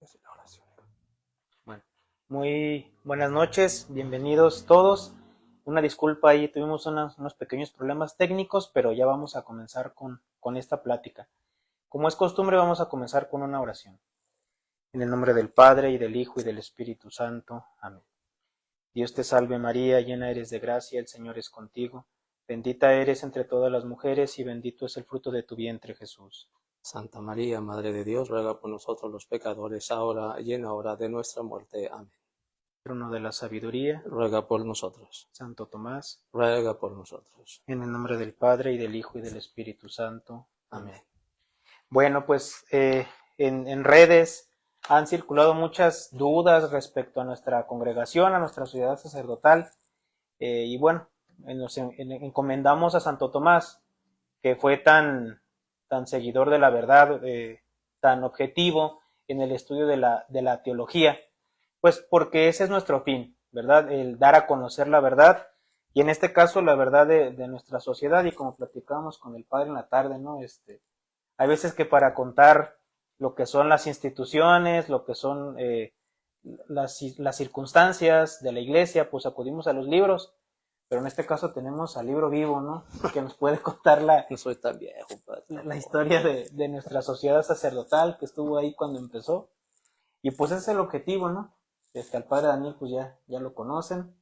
La oración. Bueno, muy buenas noches, bienvenidos todos. Una disculpa ahí, tuvimos unos pequeños problemas técnicos, pero ya vamos a comenzar con esta plática. Como es costumbre, vamos a comenzar con una oración. En el nombre del Padre, y del Hijo, y del Espíritu Santo. Amén. Dios te salve María, llena eres de gracia, el Señor es contigo. Bendita eres entre todas las mujeres, y bendito es el fruto de tu vientre, Jesús. Santa María, Madre de Dios, ruega por nosotros los pecadores, ahora y en la hora de nuestra muerte. Amén. Trono de la sabiduría, Ruega por nosotros. Santo Tomás, Ruega por nosotros. en el nombre del Padre, y del Hijo, y del Espíritu Santo. Amén. Amén. Bueno, pues en redes han circulado muchas dudas respecto a nuestra congregación, a nuestra sociedad sacerdotal, y bueno, nos encomendamos a Santo Tomás, que fue tan seguidor de la verdad, tan objetivo en el estudio de la teología, pues porque ese es nuestro fin, ¿verdad? El dar a conocer la verdad, y en este caso la verdad de nuestra sociedad, y como platicábamos con el padre en la tarde, ¿no? Hay veces que para contar lo que son las instituciones, lo que son las circunstancias de la iglesia, pues acudimos a los libros, pero en este caso tenemos al libro vivo, ¿no? Que nos puede contar No soy tan viejo, padre. la historia de nuestra sociedad sacerdotal que estuvo ahí cuando empezó. Y pues ese es el objetivo, ¿no? Al padre Daniel pues ya lo conocen,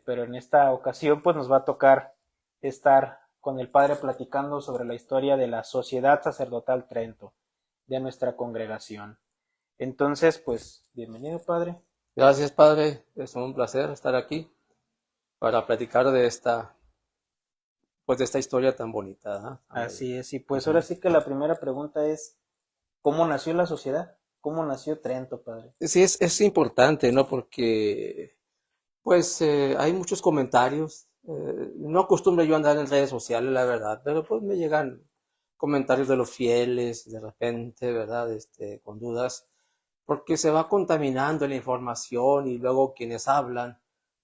pero en esta ocasión pues nos va a tocar estar con el padre platicando sobre la historia de la Sociedad Sacerdotal Trento, de nuestra congregación. Entonces, pues, bienvenido, padre. Gracias, Padre. Es un placer estar aquí para platicar de esta historia tan bonita, ¿eh? Así es, y pues ahora sí que la primera pregunta es, ¿cómo nació la sociedad? ¿Cómo nació Trento, padre? Sí, es importante, ¿no? Porque, pues, hay muchos comentarios. No acostumbro yo a andar en redes sociales, la verdad, pero pues me llegan comentarios de los fieles, de repente, ¿verdad? Con dudas, porque se va contaminando la información y luego quienes hablan,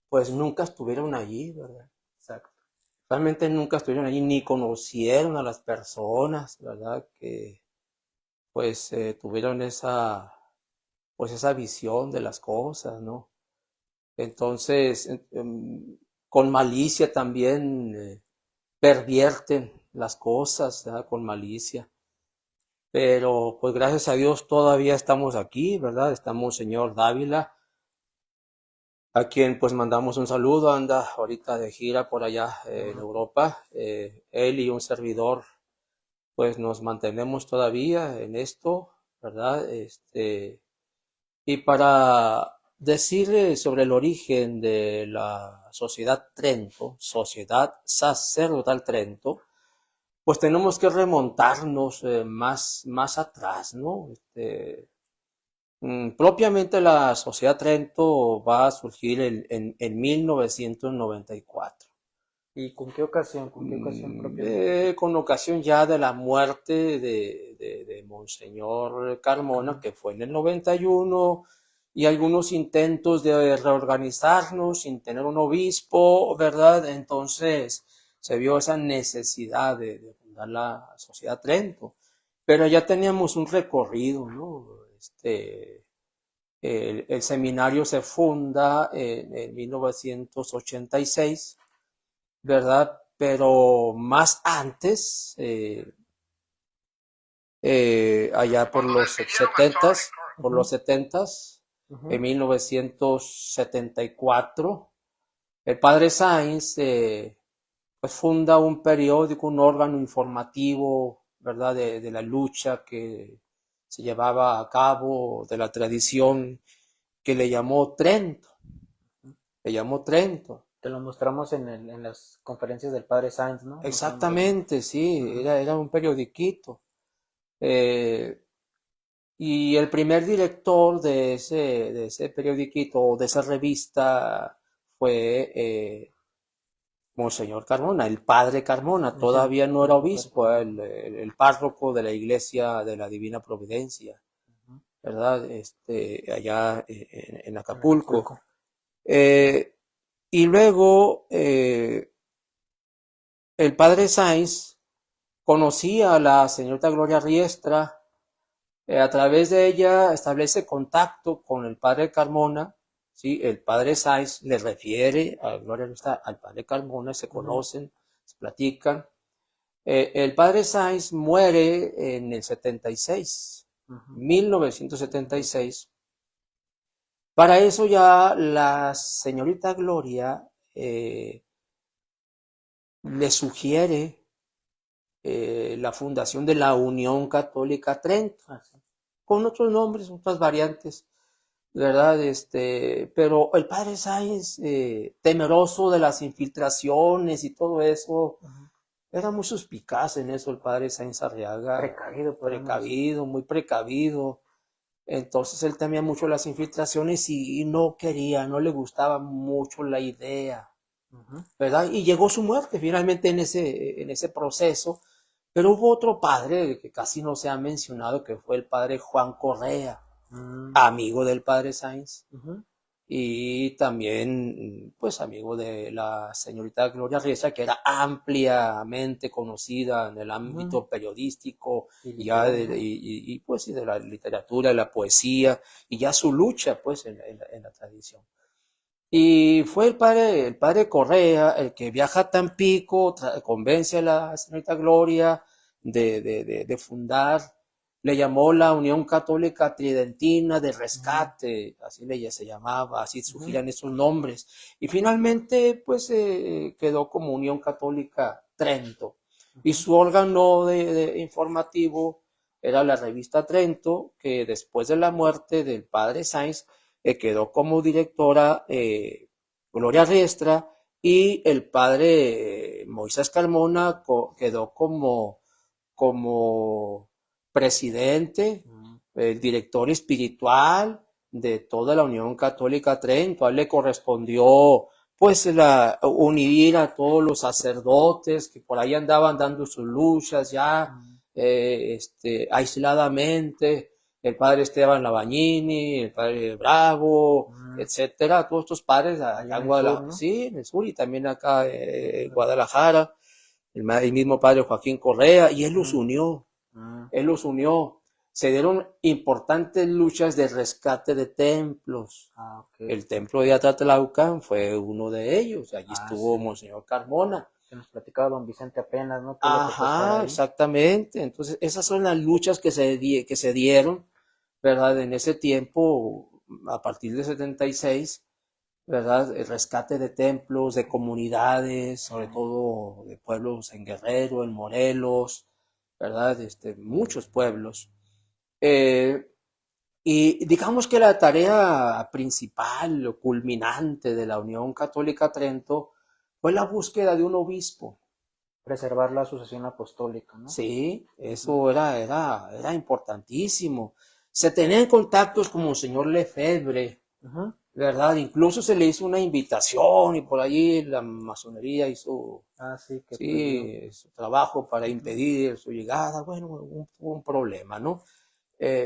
pues nunca estuvieron allí, ¿verdad? Exacto. Realmente nunca estuvieron allí ni conocieron a las personas, ¿verdad? Que pues tuvieron esa visión de las cosas, ¿no? Entonces, con malicia también pervierten las cosas, ¿verdad? Con malicia. Pero pues gracias a Dios todavía estamos aquí, ¿verdad? Estamos señor Dávila, a quien pues mandamos un saludo, anda ahorita de gira por allá en Europa. Él y un servidor pues nos mantenemos todavía en esto, ¿verdad? Y para decir sobre el origen de la Sociedad Trento, Sociedad Sacerdotal Trento, pues tenemos que remontarnos más atrás, ¿no? Propiamente la Sociedad Trento va a surgir en 1994. ¿Y con qué ocasión? ¿Con qué ocasión propiamente? Con ocasión ya de la muerte de Monseñor Carmona, que fue en el 91, y algunos intentos de reorganizarnos sin tener un obispo, ¿verdad? Entonces se vio esa necesidad de fundar la Sociedad Trento, pero ya teníamos un recorrido, ¿no? El seminario se funda en 1986, ¿verdad? Pero más antes, allá por los 70s, en 1974, el padre Sáenz pues funda un periódico, un órgano informativo, ¿verdad? De la lucha que se llevaba a cabo, de la tradición que le llamó Trento. Te lo mostramos en las conferencias del padre Sainz, ¿no? Exactamente, sí, era un periodiquito. Y el primer director de ese periodiquito o de esa revista fue Monseñor Carmona, el padre Carmona. Todavía no era obispo, el párroco de la iglesia de la Divina Providencia, ¿verdad? Allá en Acapulco. Y luego el padre Sáenz conocía a la señorita Gloria Riestra, A través de ella establece contacto con el padre Carmona, ¿sí? El padre Sáenz le refiere a Gloria Nuestra al padre Carmona, se conocen, se platican. El padre Sáenz muere en el 76, 1976. Para eso ya la señorita Gloria le sugiere la fundación de la Unión Católica Trento, con otros nombres, otras variantes, ¿verdad? Pero el padre Sáenz, temeroso de las infiltraciones y todo eso, era muy suspicaz en eso el padre Sáenz Arriaga. Precavido, muy precavido. Entonces él temía mucho las infiltraciones y no quería, no le gustaba mucho la idea, ¿verdad? Y llegó su muerte finalmente en ese proceso. Pero hubo otro padre que casi no se ha mencionado, que fue el padre Juan Correa, amigo del padre Sáenz, y también, pues, amigo de la señorita Gloria Riestra, que era ampliamente conocida en el ámbito periodístico y pues, y de la literatura, de la poesía, y ya su lucha, pues, en la tradición. Y fue el padre Correa el que viaja a Tampico, convence a la señorita Gloria de fundar, le llamó la Unión Católica Tridentina de Rescate, así se llamaba, así surgían esos nombres. Y finalmente, pues, quedó como Unión Católica Trento. Y su órgano informativo era la revista Trento, que después de la muerte del padre Sáenz, quedó como directora Gloria Riestra, y el padre Moisés Carmona quedó como presidente, el director espiritual de toda la Unión Católica Trento. A él le correspondió, pues, unir a todos los sacerdotes que por ahí andaban dando sus luchas ya aisladamente, el padre Esteban Lavagnini, el padre Bravo, etcétera, todos estos padres allá en Guadalajara, ¿no? Sí, en el sur, y también acá en Guadalajara, el mismo padre Joaquín Correa, y él los unió, se dieron importantes luchas de rescate de templos. El templo de Atatlaucan fue uno de ellos, allí estuvo Monseñor Carmona. Que nos platicaba don Vicente apenas, ¿no? Ajá, exactamente. Entonces, esas son las luchas que se dieron, ¿verdad? En ese tiempo, a partir de 76, ¿verdad? El rescate de templos, de comunidades, sobre todo de pueblos en Guerrero, en Morelos, ¿verdad? Muchos pueblos. Y digamos que la tarea principal o culminante de la Unión Católica Trento fue la búsqueda de un obispo. Preservar la sucesión apostólica, ¿no? Sí, eso era importantísimo. Se tenían contactos con Monseñor Lefebvre, ¿verdad? Incluso se le hizo una invitación, y por allí la masonería hizo su trabajo para impedir su llegada. Bueno, hubo un problema, ¿no?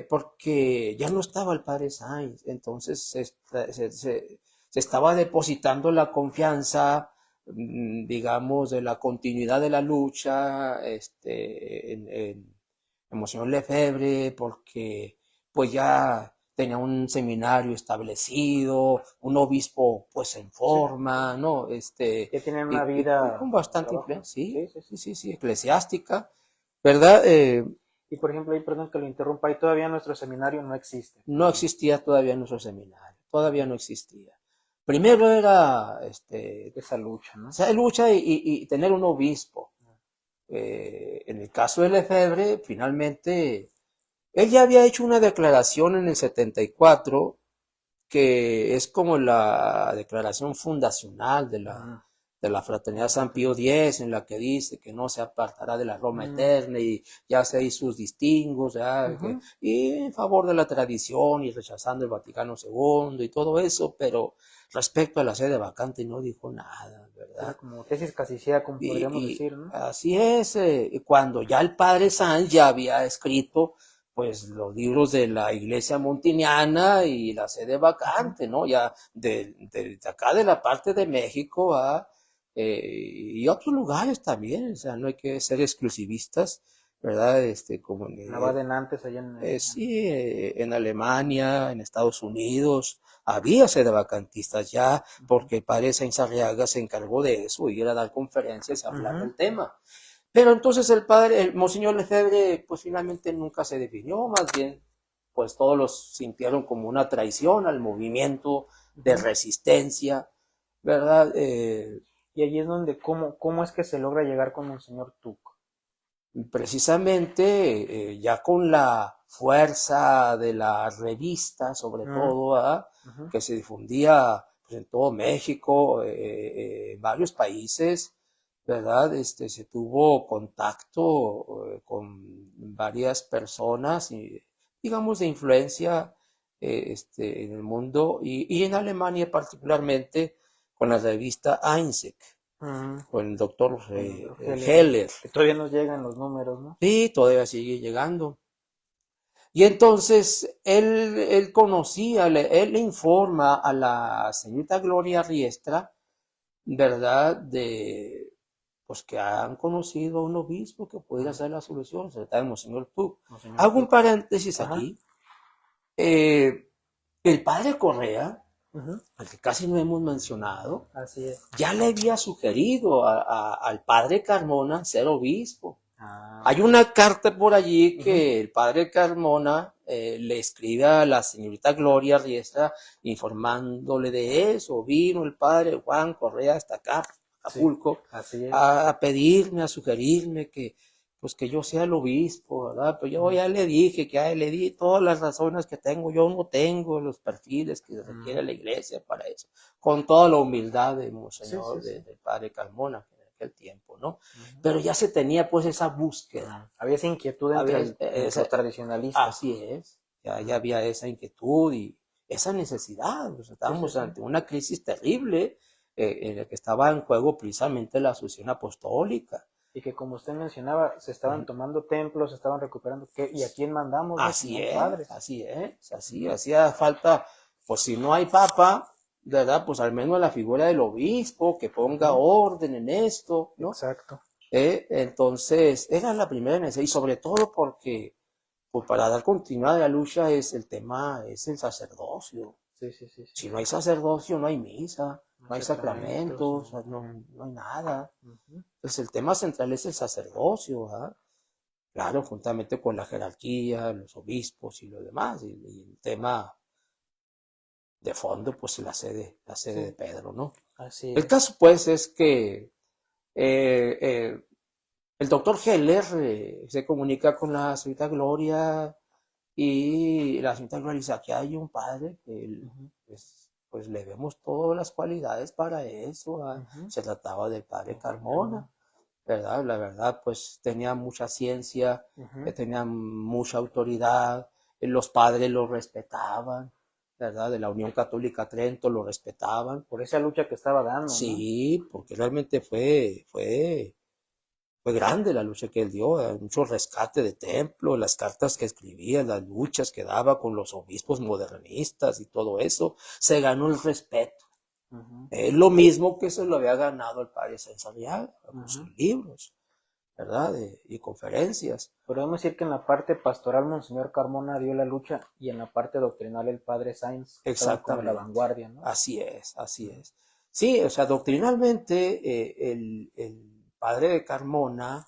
Porque ya no estaba el padre Sáenz, entonces se estaba depositando la confianza, digamos, de la continuidad de la lucha en Monseñor Lefebvre, porque pues ya tenía un seminario establecido, un obispo pues en forma, ¿no? Que tienen una vida con bastante influencia, sí, eclesiástica, ¿verdad? Y por ejemplo, ahí, perdón que lo interrumpa, ahí todavía nuestro seminario no existe. No existía todavía nuestro seminario, todavía no existía. Primero era esa lucha, ¿no? Esa lucha y tener un obispo. En el caso de Lefebvre, finalmente, él ya había hecho una declaración en el 74, que es como la declaración fundacional de la Fraternidad San Pío X, en la que dice que no se apartará de la Roma eterna, y ya se hizo sus distingos, y en favor de la tradición y rechazando el Vaticano II y todo eso, pero respecto a la sede vacante no dijo nada, ¿verdad? Era como tesis casicea, como podríamos decir, ¿no? Así es, cuando ya el padre Sanz ya había escrito pues los libros de la iglesia montiniana y la sede vacante, ¿no? Ya de acá de la parte de México y otros lugares también, o sea, no hay que ser exclusivistas, ¿verdad? Como La Baden antes allá sí, en Alemania, en Estados Unidos, había sedevacantistas ya, porque el padre Sainz Arriaga se encargó de eso, ir a dar conferencias y hablar del tema. Pero entonces el Monseñor Lefebvre, pues finalmente nunca se definió, más bien, pues todos los sintieron como una traición al movimiento de resistencia, ¿verdad? Y allí es donde, ¿cómo es que se logra llegar con el señor Tuc? Precisamente ya con la fuerza de la revista, sobre todo, que se difundía pues, en todo México, en varios países, ¿verdad? Se tuvo contacto con varias personas, digamos, de influencia en el mundo y en Alemania particularmente con la revista Einsicht, con el doctor Heller. Que todavía nos llegan los números, ¿no? Sí, todavía sigue llegando. Y entonces él conocía, él le informa a la señorita Gloria Riestra, ¿verdad? Pues que han conocido a un obispo que pudiera ser la solución, se trata de Monseñor Tuc. Hago un paréntesis aquí. El padre Correa, al que casi no hemos mencionado, así es, ya le había sugerido al padre Carmona ser obispo. Hay una carta por allí que el padre Carmona le escribe a la señorita Gloria Riestra informándole de eso. Vino el padre Juan Correa hasta acá, Acapulco, a pedirme, a sugerirme que pues que yo sea el obispo, ¿verdad? Pero yo ya le dije, que ya le di todas las razones que tengo, yo no tengo los perfiles que requiere la iglesia para eso, con toda la humildad de Monseñor, del padre Carmona en aquel tiempo, ¿no? Pero ya se tenía pues esa búsqueda. Había esa inquietud entre los tradicionalistas. Así es, ya había esa inquietud y esa necesidad, pues estábamos ante una crisis terrible en la que estaba en juego precisamente la sucesión apostólica. Y que como usted mencionaba, se estaban tomando templos, se estaban recuperando, ¿y a quién mandamos? Así es, padres. Así hacía falta, pues si no hay papa, ¿verdad? Pues al menos la figura del obispo, que ponga orden en esto, ¿no? Exacto. Entonces, era la primera necesidad, y sobre todo porque, pues para dar continuidad a la lucha es el sacerdocio. Si no hay sacerdocio, no hay misa, no hay sacramentos, no hay nada. Entonces el tema central es el sacerdocio, ¿verdad? Claro, juntamente con la jerarquía, los obispos y lo demás, y el tema de fondo, pues la sede de Pedro, ¿no? Así es. El caso, pues, es que el doctor Heller se comunica con la señorita Gloria y la señorita Gloria dice, aquí hay un padre que pues le vemos todas las cualidades para eso. Se trataba del padre Carmona, ¿verdad? La verdad, pues tenía mucha ciencia, tenía mucha autoridad, los padres lo respetaban, ¿verdad? De la Unión Católica Trento lo respetaban. Por esa lucha que estaba dando, sí, ¿no? Porque realmente fue grande la lucha que él dio, mucho rescate de templo, las cartas que escribía, las luchas que daba con los obispos modernistas y todo eso, se ganó el respeto. Es lo mismo que se lo había ganado el padre Censariaga con sus libros, ¿verdad? Y conferencias. Podemos decir que en la parte pastoral Monseñor Carmona dio la lucha y en la parte doctrinal el padre Sainz estaba como la vanguardia, ¿no? Así es. Sí, o sea, doctrinalmente el padre de Carmona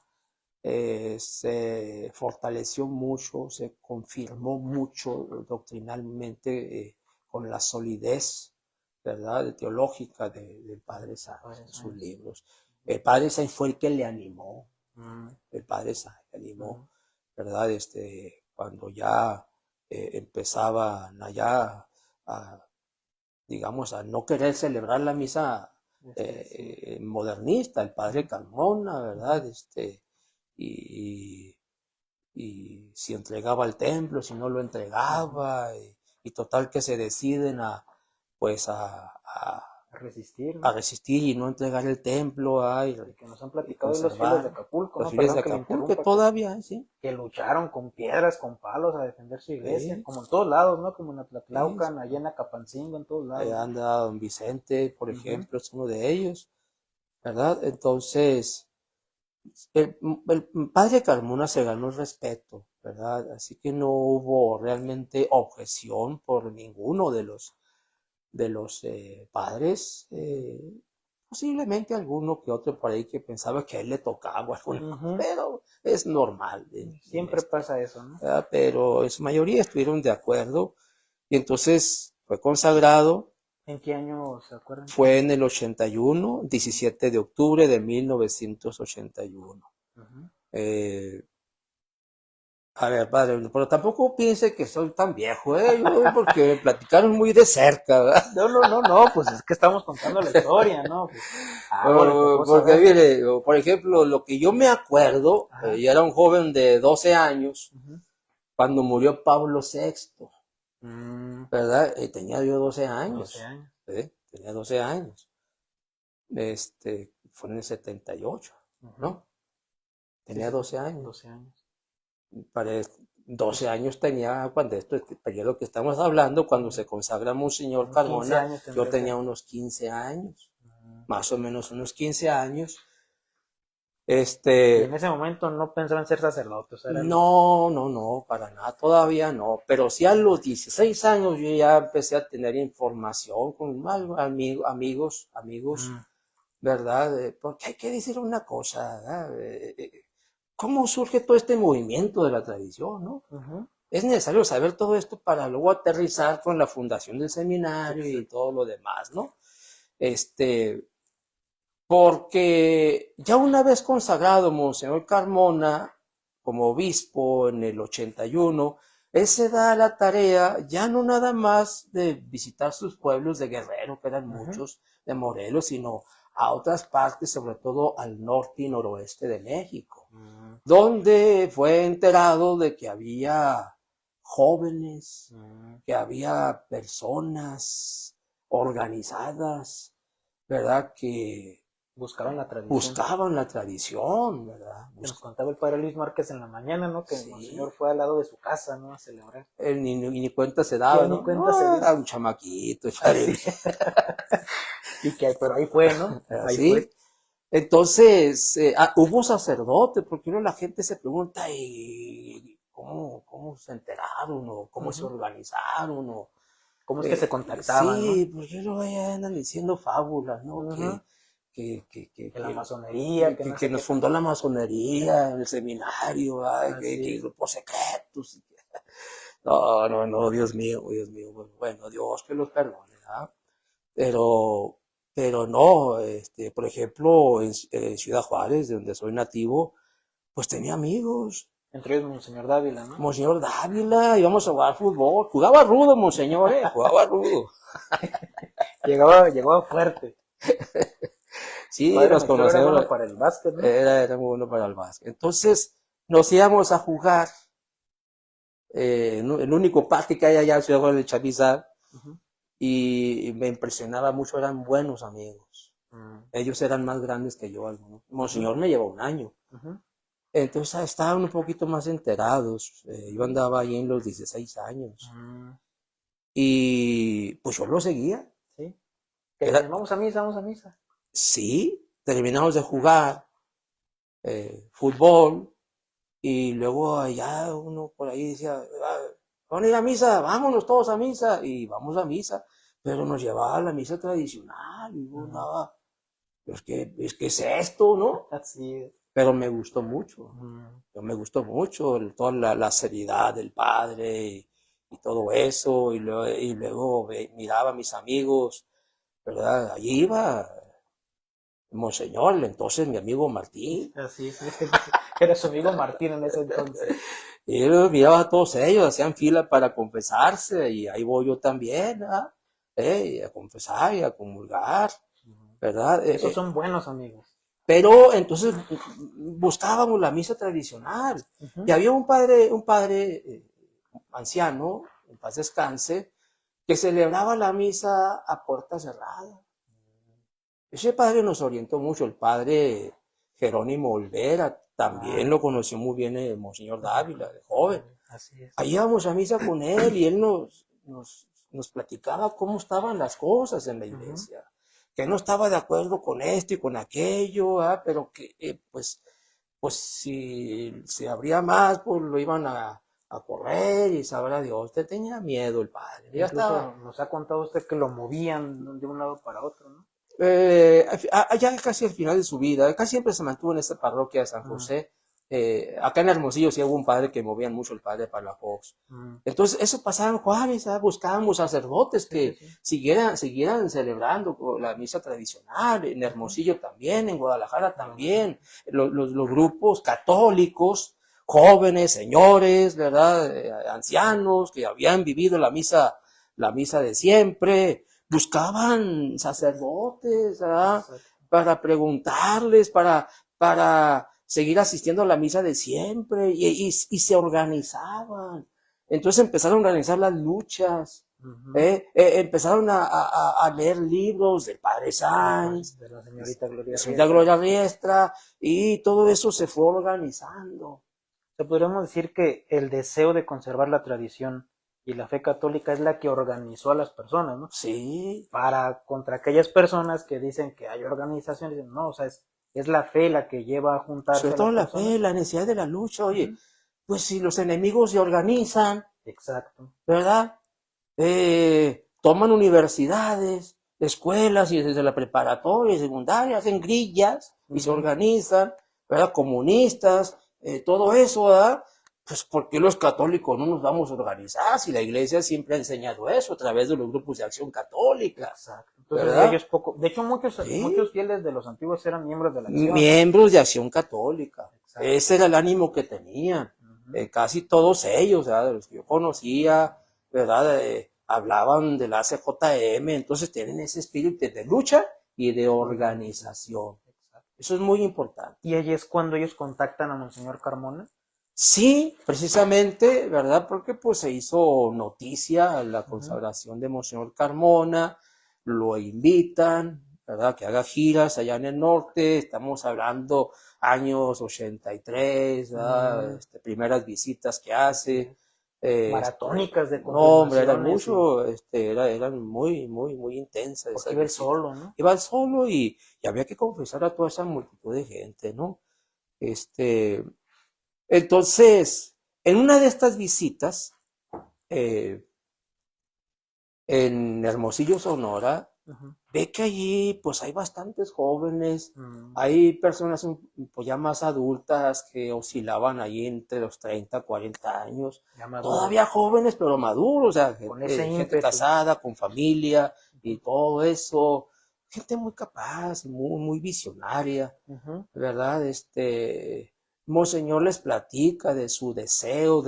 se fortaleció mucho, se confirmó mucho doctrinalmente con la solidez, ¿verdad?, teológica del padre Sainz en sus libros. El padre Sainz fue el que le animó, el padre Sainz le animó, ¿verdad? Cuando ya empezaban allá digamos, a no querer celebrar la misa modernista, el padre Carmona, ¿verdad? Y si entregaba el templo, si no lo entregaba, y total que se deciden pues a resistir, ¿no? A resistir y no entregar el templo, que nos han platicado de los fieles de Acapulco, los fieles de Acapulco, que todavía, sí. Que lucharon con piedras, con palos a defender su iglesia, como en todos lados, ¿no? Como en Atlatlaucan, allá en Acapancingo, en todos lados. Anda Don Vicente, por ejemplo, es uno de ellos, ¿verdad? Entonces, el padre Carmona se ganó el respeto, ¿verdad? Así que no hubo realmente objeción por ninguno de los padres. Posiblemente alguno que otro por ahí que pensaba que a él le tocaba alguna cosa, Ujú. pero es normal en Siempre esto, pasa eso, ¿no? ¿verdad? Pero en su mayoría estuvieron de acuerdo y entonces fue consagrado. ¿En qué año se acuerdan que? Fue en el 81, 17 de octubre de 1981. Ujú. Eh, a ver, padre, pero tampoco piense que soy tan viejo, ¿eh? Yo, porque me platicaron muy de cerca, ¿verdad? No, pues es que estamos contando la historia, ¿no? Pues algo le tocó Porque saber. mire, por ejemplo, lo que yo me acuerdo, Ajá. yo era un joven de 12 años Ujú. cuando murió Pablo VI, Mm, ¿verdad? Tenía yo 12 12 años, años. ¿eh? Tenía 12 años. Fue en el 78, Ujú. ¿no? Sí, Tenía sí, 12 años. 12 años. Para 12 Pues años tenía, cuando este periodo que estamos hablando, cuando se consagra Monseñor unos 15 Carmona, años yo tendría usted. tenía unos 15 años, Mm. más o menos unos 15 años. Y en Este, ese momento no pensaba en ser sacerdote, o sea, era lo... no, no, no, para nada, todavía no, pero sí a los 16 años yo ya empecé a tener información con amigos, Mm, ¿verdad? Porque hay que decir una cosa, ¿verdad? ¿Cómo surge todo este movimiento de la tradición, no? ujú. Es necesario saber todo esto para luego aterrizar con la fundación del seminario y Exacto. todo lo demás, ¿no? Este, porque ya una vez consagrado Monseñor Carmona como obispo en el 81, él se da la tarea ya no nada más de visitar sus pueblos de Guerrero, que eran Ujú. muchos, de Morelos, sino a otras partes, sobre todo al norte y noroeste de México, Mm, donde fue enterado de que había jóvenes, mm. que había personas organizadas, ¿verdad? Que Buscaban la tradición. buscaban la tradición, ¿verdad? Que nos contaba el padre Luis Márquez en la mañana, ¿no? Que el Sí, monseñor fue al lado de su casa, ¿no? A celebrar. él ni cuenta se Ya daba, ni ¿no? cuenta se No, dio. era un chamaquito, Así. Y que, pero ahí fue, ¿no? Ahí así. fue. Entonces, hubo sacerdote, porque uno la gente se pregunta, ¿y cómo se enteraron o cómo se Ujú. organizaron? O, ¿Cómo es que se contactaban, no? sí, porque luego ya andan diciendo fábulas, ¿no? Ujú. Que, que, que, Que la que, masonería, que no que sé nos qué fundó la tanto. masonería, el seminario, ay, Así que es. grupos secretos. No, no, no, Dios mío, bueno, Dios que los perdone, ¿verdad? Pero, pero no, por ejemplo, en Ciudad Juárez, de donde soy nativo, pues tenía amigos. Entre ellos Monseñor Dávila, ¿no? Monseñor Dávila, íbamos a jugar fútbol. Jugaba rudo, Monseñor, jugaba rudo. Llegaba fuerte. Sí, Padre nos Melchor era conocemos, bueno para el básquet, ¿no? era muy bueno para el básquet. Entonces, nos íbamos a jugar, el único parque que hay allá en Ciudad Juárez de Chavizar, Ujú. y me impresionaba mucho, eran buenos amigos. Mm, Ellos eran más grandes que yo, algunos. ujú, Monseñor me llevó un año. ujú, Entonces estaban un poquito más enterados. Yo ujú. andaba ahí en los 16 años. Mm, Y pues yo lo seguía. sí. Que Era, decían, vamos a misa, vamos a misa. sí, terminamos de jugar fútbol y luego allá uno por ahí decía, "Ah, ¿van a ir a misa? Vámonos todos a misa". Y vamos a misa, pero nos llevaba a la misa tradicional y uno Mm, andaba, es que es esto, ¿no? así es. Pero me gustó mucho. Mm, Me gustó mucho toda la seriedad del padre y todo eso, y luego miraba a mis amigos, ¿verdad? Allí iba Monseñor, entonces mi amigo Martín, así es. Era su amigo Martín en ese entonces. y yo miraba a todos ellos, hacían fila para confesarse, y ahí voy yo también, ¿verdad? A confesar y a comulgar, Ujú. ¿verdad? Esos son buenos amigos. Pero entonces buscábamos la misa tradicional. Y Ujú. había un padre anciano, en paz descanse, que celebraba la misa a puerta cerrada. Ese padre nos orientó mucho, el padre Jerónimo Olvera, también Ah, lo conoció muy bien el Monseñor ujú. Dávila, de joven. Así es. Ahí íbamos a misa con él y él nos platicaba cómo estaban las cosas en la Ujú. iglesia, que no estaba de acuerdo con esto y con aquello, pero que pues pues si se abría más, pues lo iban a correr y sabrá Dios, te tenía miedo el padre, ya estaba. Incluso nos ha contado usted que lo movían de un lado para otro, ¿no? Ya casi al final de su vida, casi siempre se mantuvo en esta parroquia de San Mm, José. Acá en Hermosillo sí hubo un padre que movían mucho, el padre Palafox. mm. Entonces, eso pasaba en Juárez, buscábamos sacerdotes Sí, sí, que sí. siguieran celebrando la misa tradicional, en Ujú. Hermosillo también, en Guadalajara Guadalajara. también, los grupos católicos, jóvenes, señores, ¿verdad? Ancianos que habían vivido la misa de siempre, buscaban sacerdotes, ¿verdad? Exacto. Para preguntarles, para seguir asistiendo a la misa de siempre, y se organizaban. Entonces empezaron a organizar las luchas, Ujú. empezaron a leer libros del Padre Sáenz, De la señorita de Gloria Santa Riestra. Gloria Riestra, y todo eso se fue organizando. Se podríamos decir que el deseo de conservar la tradición y la fe católica es la que organizó a las personas, ¿no? Sí, Para contra aquellas personas que dicen que hay organizaciones, no, o sea, es la fe la que lleva a juntarse sobre a todo las la fe, personas. la necesidad de la lucha. Oye, Ujú. pues si los enemigos se organizan, Exacto. ¿verdad? Toman universidades, escuelas, y desde la preparatoria y secundaria hacen grillas y se Ujú. organizan, ¿verdad? Comunistas, todo eso, ¿verdad? Pues ¿por qué los católicos no nos vamos a organizar? Si la iglesia siempre ha enseñado eso a través de los grupos de acción católica, Exacto. Entonces ¿verdad? ellos poco, de hecho muchos Sí, fieles de los antiguos eran miembros de la acción, ¿no? miembros de acción católica. Exacto. Ese era el ánimo que tenían. Ujú. Casi todos ellos, ¿verdad? De los que yo conocía, ¿verdad? Hablaban de la CJM, entonces tienen ese espíritu de lucha y de Organiza. organización. Exacto. Eso es muy importante. Y ahí es cuando ellos contactan a Monseñor Carmona. Sí, precisamente, ¿verdad? Porque pues se hizo noticia la Ujú. consagración de Monseñor Carmona, lo invitan, ¿verdad? Que haga giras allá en el norte, estamos hablando años 83, ¿verdad? Mm, Primeras visitas que así hace. es. Maratónicas de No, hombre, eran confirmaciones y mucho, eran muy, muy, muy intensas porque esas iba él visitas. solo, ¿no? Iba él solo y había que confesar a toda esa multitud de gente, ¿no? Este, entonces, en una de estas visitas, eh, en Hermosillo, Sonora, Ujú. ve que allí pues hay bastantes jóvenes, Mm, hay personas pues, ya más adultas que oscilaban allí entre los 30, 40 años, ya maduros, todavía jóvenes pero maduros, o sea, con ese gente ímpetu. casada, con familia Ujú. y todo eso, gente muy capaz, muy, muy visionaria. Ujú. ¿Verdad? Monseñor les platica de su deseo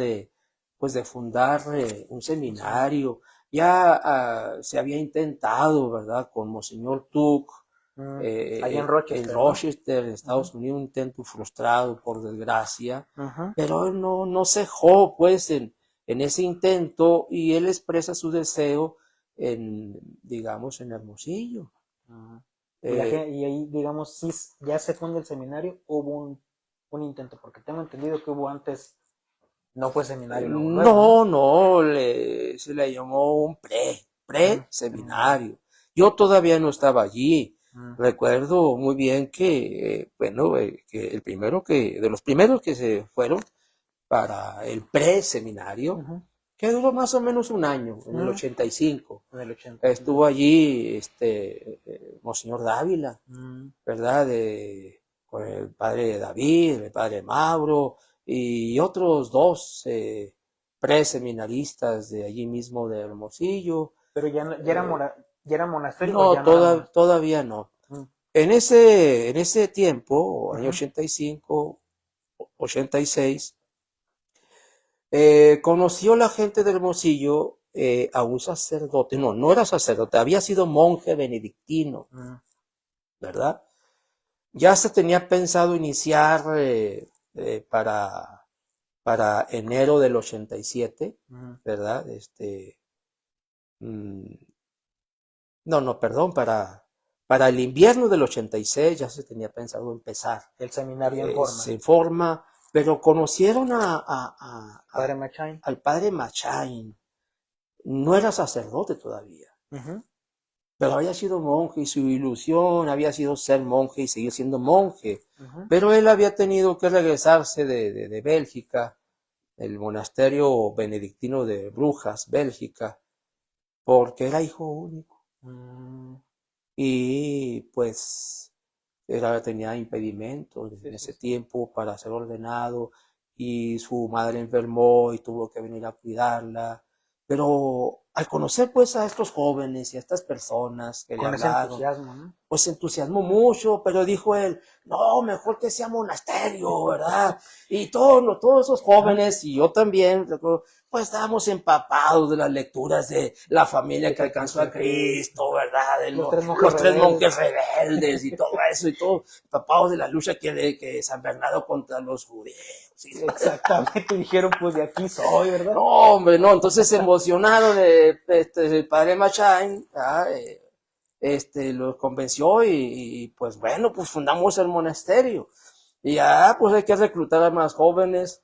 pues, de fundar un Un seminario. seminario. Ya se había intentado, ¿verdad? Con Monseñor Tuck, Mm, allá en en Rochester, ¿no? Rochester, en Ujú. Estados Unidos, un intento frustrado, por desgracia, Ujú. pero él no cejó, pues, en ese intento, y él expresa su deseo digamos, en Hermosillo. Ujú. Eh, Y ahí, digamos, sí, ya se funda el seminario, hubo un intento, porque tengo entendido que hubo antes, no fue seminario luego, luego, ¿no? No, se le llamó un Seminario. pre-seminario. Yo todavía no estaba allí. Mm, Recuerdo muy bien que, bueno, que de los primeros que se fueron para el pre-seminario, ujú. que duró más o menos un año, en el Mm, 85. en el 85. Estuvo allí Monseñor Dávila, Mm, ¿verdad? Con el padre David, el padre Mauro y otros dos preseminaristas de allí mismo de Hermosillo. pero Eh, ya era monasterio o ya no, no era monasterio. todavía no. Mm, En ese tiempo, año ujú. 85, 86, conoció la gente de Hermosillo a un sacerdote, no era sacerdote, había sido monje benedictino, Mm, ¿verdad? Ya se tenía pensado iniciar para enero del 87, mm. ¿verdad? Mm, no, perdón, para el invierno del 86 ya se tenía pensado empezar. El seminario en forma. Se informa, pero conocieron Padre Machain. al padre Machain. No era sacerdote todavía. Ujú. pero había sido monje y su ilusión había sido ser monje y seguir siendo monje. Ujú. Pero él había tenido que regresarse de Bélgica, el monasterio benedictino de Brujas, Bélgica, porque era hijo único. Mm, Y pues tenía impedimentos en sí, sí, ese sí. tiempo para ser ordenado y su madre enfermó y tuvo que venir a cuidarla. Pero al conocer pues a estos jóvenes y a estas personas que le Con ese hablaron, entusiasmo, ¿no? pues se entusiasmó mucho, pero dijo él, no, mejor que sea monasterio, ¿verdad? Y todos esos jóvenes, y yo también, pues estábamos empapados de las lecturas de la familia que alcanzó a Cristo, ¿verdad? De Los los tres rebeldes. monjes rebeldes y todo eso, y todo, empapados de la lucha que San Bernardo contra los judíos. Exactamente, dijeron, pues de aquí soy, ¿verdad? No, hombre, no, entonces se emocionaron, el padre Machain, los convenció pues bueno, pues fundamos el monasterio. Y ya, pues hay que reclutar a más jóvenes.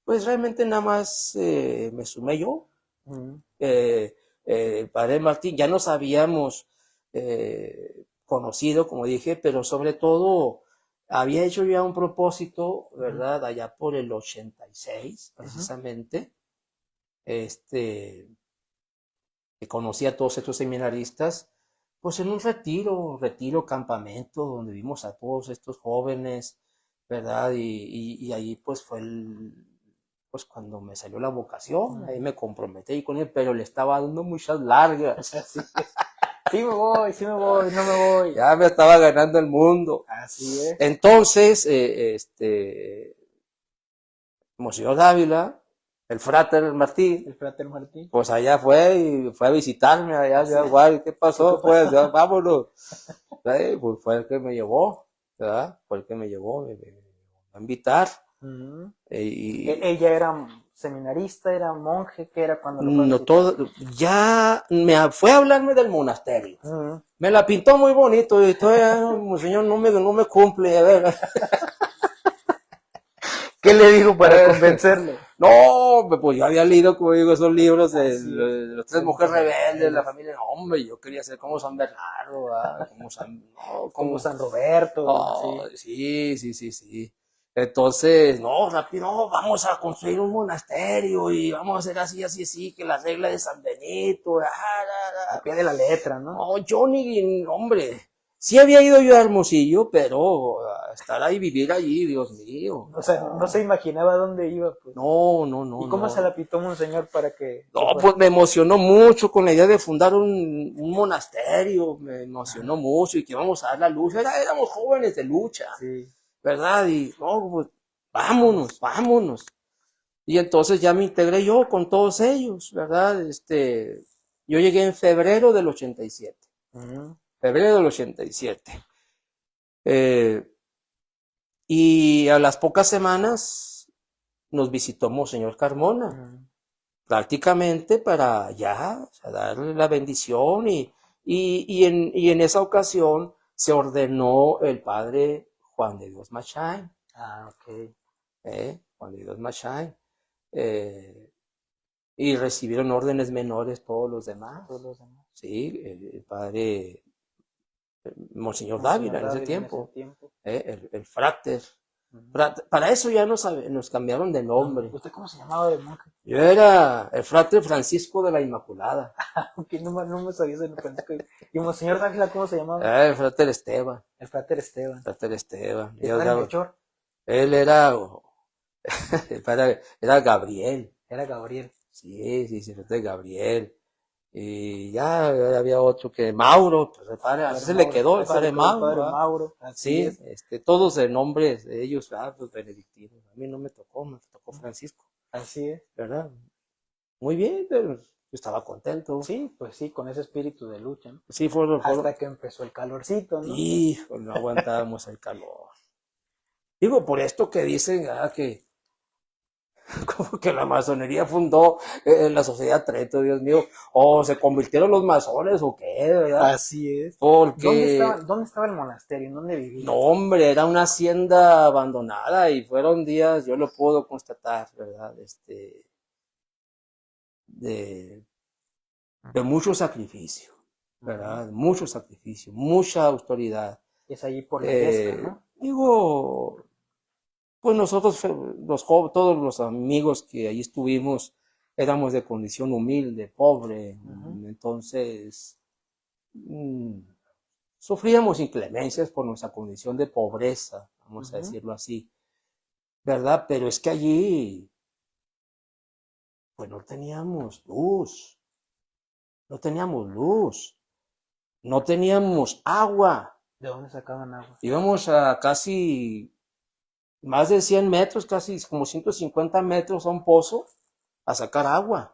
Pues realmente nada más me sumé yo. Mm, El padre Martín, ya nos habíamos conocido, como dije, pero sobre todo había hecho ya un propósito, ¿verdad? Allá por el 86, ujú. precisamente, que conocí a todos estos seminaristas, pues en un retiro, campamento, donde vimos a todos estos jóvenes, ¿verdad? Y ahí pues fue pues cuando me salió la vocación, ahí me comprometí con él, pero le estaba dando muchas largas. Así es. Sí me voy, no me voy. Ya me estaba ganando el mundo. Así es. Entonces, Monseñor Dávila, el frater Martín, El frater Martín. pues allá fue y fue a visitarme allá a Así Ciudad es. Juárez. ¿Qué pasó? ¿Qué Pues pasó? ya, vámonos. Pues fue el que me llevó, ¿verdad? Fue el que me llevó, me a invitar. Mm. Y Ella era seminarista, era monje, ¿qué era cuando lo fue a no visitar? todo, ya fue a hablarme del monasterio. Mm. Me la pintó muy bonito y todavía, señor, no me cumple, a ver. ¿Qué le dijo para convencerlo? No, pues yo había leído, como digo, esos libros de Así es. los tres mujeres rebeldes, la familia. No, hombre, yo quería ser como San Bernardo, ¿verdad? Como San, no, Como como, San Roberto, oh, así. sí. Entonces, no, rápido, no, vamos a construir un monasterio y vamos a hacer así, que la regla de San Benito, A pie de la letra, ¿no? no, yo ni, hombre, sí había ido yo a Hermosillo, pero estar ahí, vivir allí, Dios mío, O sea, no se imaginaba dónde iba, pues. ¿Y cómo se no. la pitó Monseñor para que No, fuera? pues me emocionó mucho con la idea de fundar un monasterio, me emocionó Ajá. mucho y que vamos a dar la lucha. Éramos jóvenes de lucha, Sí. ¿verdad? Y no, pues vámonos. Y entonces ya me integré yo con todos ellos, ¿verdad? Yo llegué en febrero del 87. Ujú, Febrero del 87. Eh, y a las pocas semanas nos visitó Monseñor Carmona, ujú. prácticamente para ya, o sea, darle la bendición y en esa ocasión se ordenó el padre Juan de Dios Machain, Ah, ok. Juan de Dios Machain, eh, y recibieron órdenes menores todos los demás, Todos los demás. ¿sí? El padre Monseñor Monseñor Dávila en ese Dávila en ese tiempo, tiempo. el frater. Ujú. Para eso ya nos cambiaron de Nombre. nombre. ¿Usted cómo se llamaba de monje? Yo era el frater Francisco de la Inmaculada. Aunque no me sabía ese nombre. ¿Y Monseñor Dávila cómo se llamaba? El frater Esteban. El frater Esteban. Frater Esteban. ¿Y el padre Melchor? Él era, era Gabriel. Era Gabriel. Sí, frater Gabriel. Y ya había otro que Mauro, pues a ese le quedó el Ese le padre quedó el Mauro, padre ¿verdad? Mauro. Así Sí, es. todos de nombres de ellos, pues benedictinos. A mí no me tocó Francisco, Así es. ¿verdad? Muy bien, pero yo estaba contento. Sí, pues sí, con ese espíritu de lucha, ¿no? Sí, Hasta que empezó el calorcito, ¿no? hijo, no aguantábamos el calor. Digo, por esto que dicen, que como que la masonería fundó la sociedad Treto, Dios mío, o se convirtieron los masones o qué, ¿verdad? Así es. Porque, ¿Dónde estaba el monasterio? ¿En dónde vivía? no, hombre, era una hacienda abandonada y fueron días, yo lo puedo constatar, ¿verdad? De, de mucho sacrificio, ¿verdad? Mucho sacrificio, mucha autoridad. Es allí por la pesca, ¿no? Digo, pues nosotros, todos los amigos que ahí estuvimos, éramos de condición humilde, pobre, entonces sufríamos inclemencias por nuestra condición de pobreza, vamos a decirlo así, ¿verdad? Pero es que allí, pues no teníamos luz, no teníamos agua. ¿De dónde sacaban agua? Íbamos a casi más de 100 metros, casi como 150 metros a un pozo a sacar agua.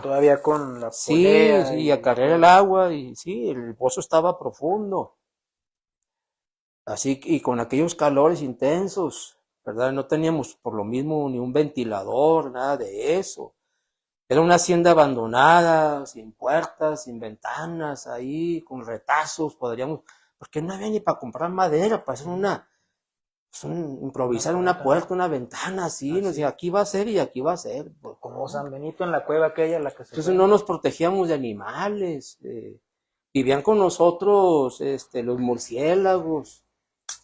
Todavía con la Sí, polea sí, a cargar el agua y sí, el pozo estaba profundo. Así y con aquellos calores intensos, ¿verdad? No teníamos por lo mismo ni un ventilador, nada de eso. Era una hacienda abandonada, sin puertas, sin ventanas, ahí con retazos, porque no había ni para comprar madera, para hacer improvisar una puerta, una ventana, así, no sé, aquí va a ser y aquí va a ser. Como San Benito en la cueva aquella, la que se Entonces no nos protegíamos de animales, vivían con nosotros, los murciélagos,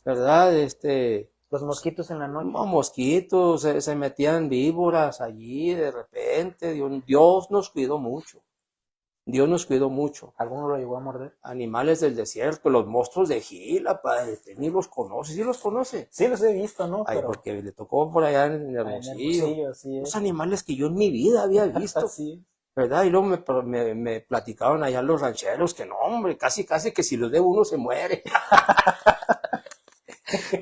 ¿verdad? Los mosquitos en la noche. Mosquitos, se metían víboras allí de repente. Dios nos cuidó mucho. Dios nos cuidó mucho. ¿Alguno lo llegó a morder? Animales del desierto, los monstruos de Gila, padre, ni los conoce. ¿Sí los conoce? Sí los he visto, ¿no? Ay, Pero porque le tocó por allá en Hermosillo. Así es. Los animales que yo en mi vida había visto. Sí. ¿Verdad? Y luego me platicaban allá los rancheros que no, hombre, casi que si los de uno se muere.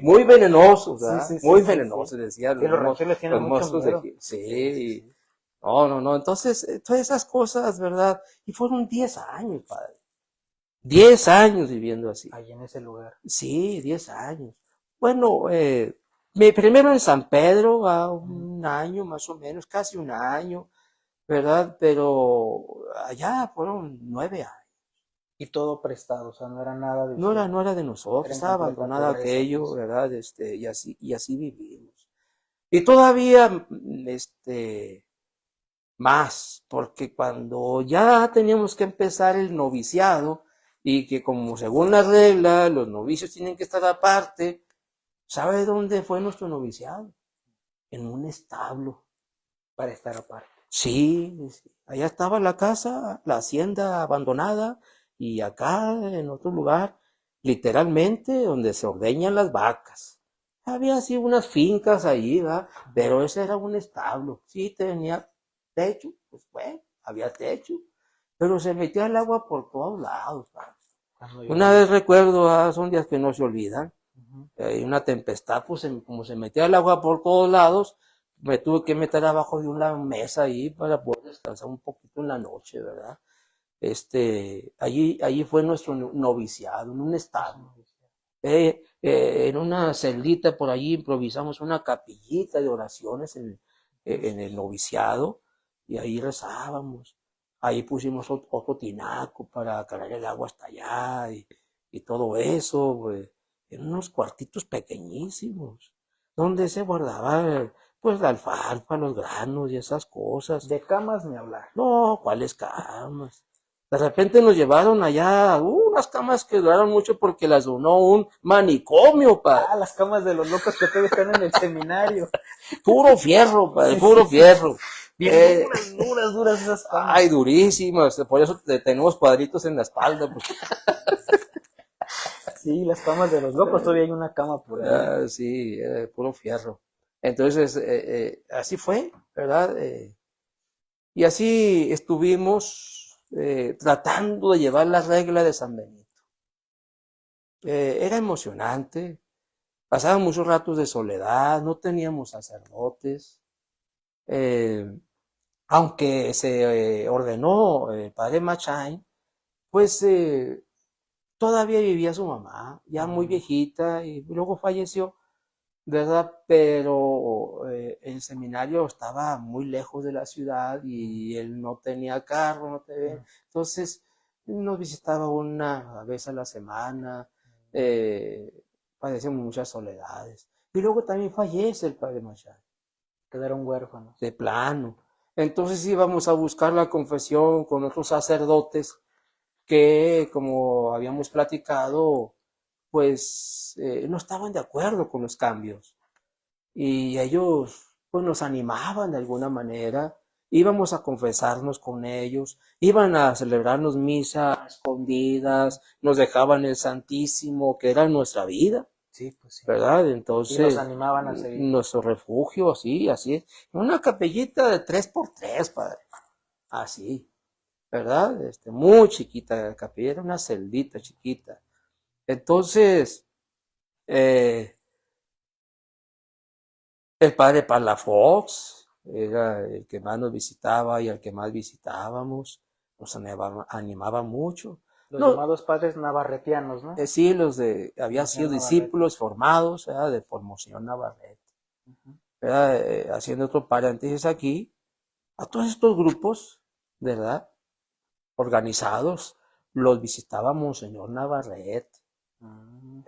Muy venenosos, ¿verdad? Muy venenosos, decían. Sí, los rancheros tienen mucho miedo. Sí. No. Entonces, todas esas cosas, ¿verdad? Y fueron 10 años, padre. 10 años viviendo así. Ahí en ese lugar. Sí, 10 años. Bueno, primero en San Pedro, a un año más o menos, casi un año, ¿verdad? Pero allá fueron 9 años. Y todo prestado, o sea, no era nada de No era de nosotros, era estaba completa abandonado pobreza, aquello, pues. ¿verdad? Y así vivimos. Y todavía, más, porque cuando ya teníamos que empezar el noviciado, y que como según la regla, los novicios tienen que estar aparte, ¿sabe dónde fue nuestro noviciado? En un establo. Para estar aparte. Sí, allá estaba la casa, la hacienda abandonada, y acá en otro lugar, literalmente, donde se ordeñan las vacas. Había así unas fincas ahí, ¿verdad? Pero ese era un establo. Sí, tenía techo, pues bueno, había techo, pero se metía el agua por todos lados, ¿verdad? Una vez recuerdo, son días que no se olvidan, una tempestad, pues como se metía el agua por todos lados, me tuve que meter abajo de una mesa ahí para poder descansar un poquito en la noche, ¿verdad? Allí fue nuestro noviciado, en un establo. En una celdita por allí improvisamos una capillita de oraciones en el noviciado, y ahí rezábamos. Ahí pusimos otro tinaco para cargar el agua hasta allá y todo eso, pues, en unos cuartitos pequeñísimos, donde se guardaba pues la alfalfa, los granos y esas cosas. De camas ni hablar. No, ¿cuáles camas? De repente nos llevaron allá unas camas que duraron mucho porque las donó un manicomio, padre. Las camas de los locos que todavía están en el seminario. Puro fierro, padre, puro fierro. Bien duras esas camas. Ay, durísimas, por eso tenemos cuadritos en la espalda. Pues. Sí, las camas de los locos, todavía hay una cama por ahí. Sí, puro fierro. Entonces, así fue, ¿verdad? Y así estuvimos tratando de llevar la regla de San Benito. Era emocionante, pasaban muchos ratos de soledad, no teníamos sacerdotes, aunque se ordenó el padre Machain, pues todavía vivía su mamá, ya muy viejita, y luego falleció, ¿verdad? Pero el seminario estaba muy lejos de la ciudad y él no tenía carro, entonces nos visitaba una vez a la semana, padecíamos muchas soledades. Y luego también fallece el padre Machado. Quedaron huérfanos. De plano. Entonces íbamos a buscar la confesión con otros sacerdotes que, como habíamos platicado, pues no estaban de acuerdo con los cambios. Y ellos pues nos animaban de alguna manera, íbamos a confesarnos con ellos, iban a celebrarnos misa a escondidas, nos dejaban el Santísimo, que era nuestra vida, Sí, pues sí. ¿verdad? Y los Entonces, animaban a seguir. nuestro refugio, así es, una capellita de 3x3, padre, así, ¿verdad? Muy chiquita la capilla, era una celdita chiquita. Entonces, eh, el padre Palafox era el que más nos visitaba y el que más visitábamos, nos animaba mucho. Los No, llamados padres navarretianos, ¿no? sí, habían Monseñor sido Navarrete. discípulos formados, ¿verdad? Por Monseñor Navarrete. Ujú. ¿Verdad? Haciendo otro paréntesis aquí, a todos estos grupos, ¿verdad? Organizados, los visitaba Monseñor Navarrete. Mm.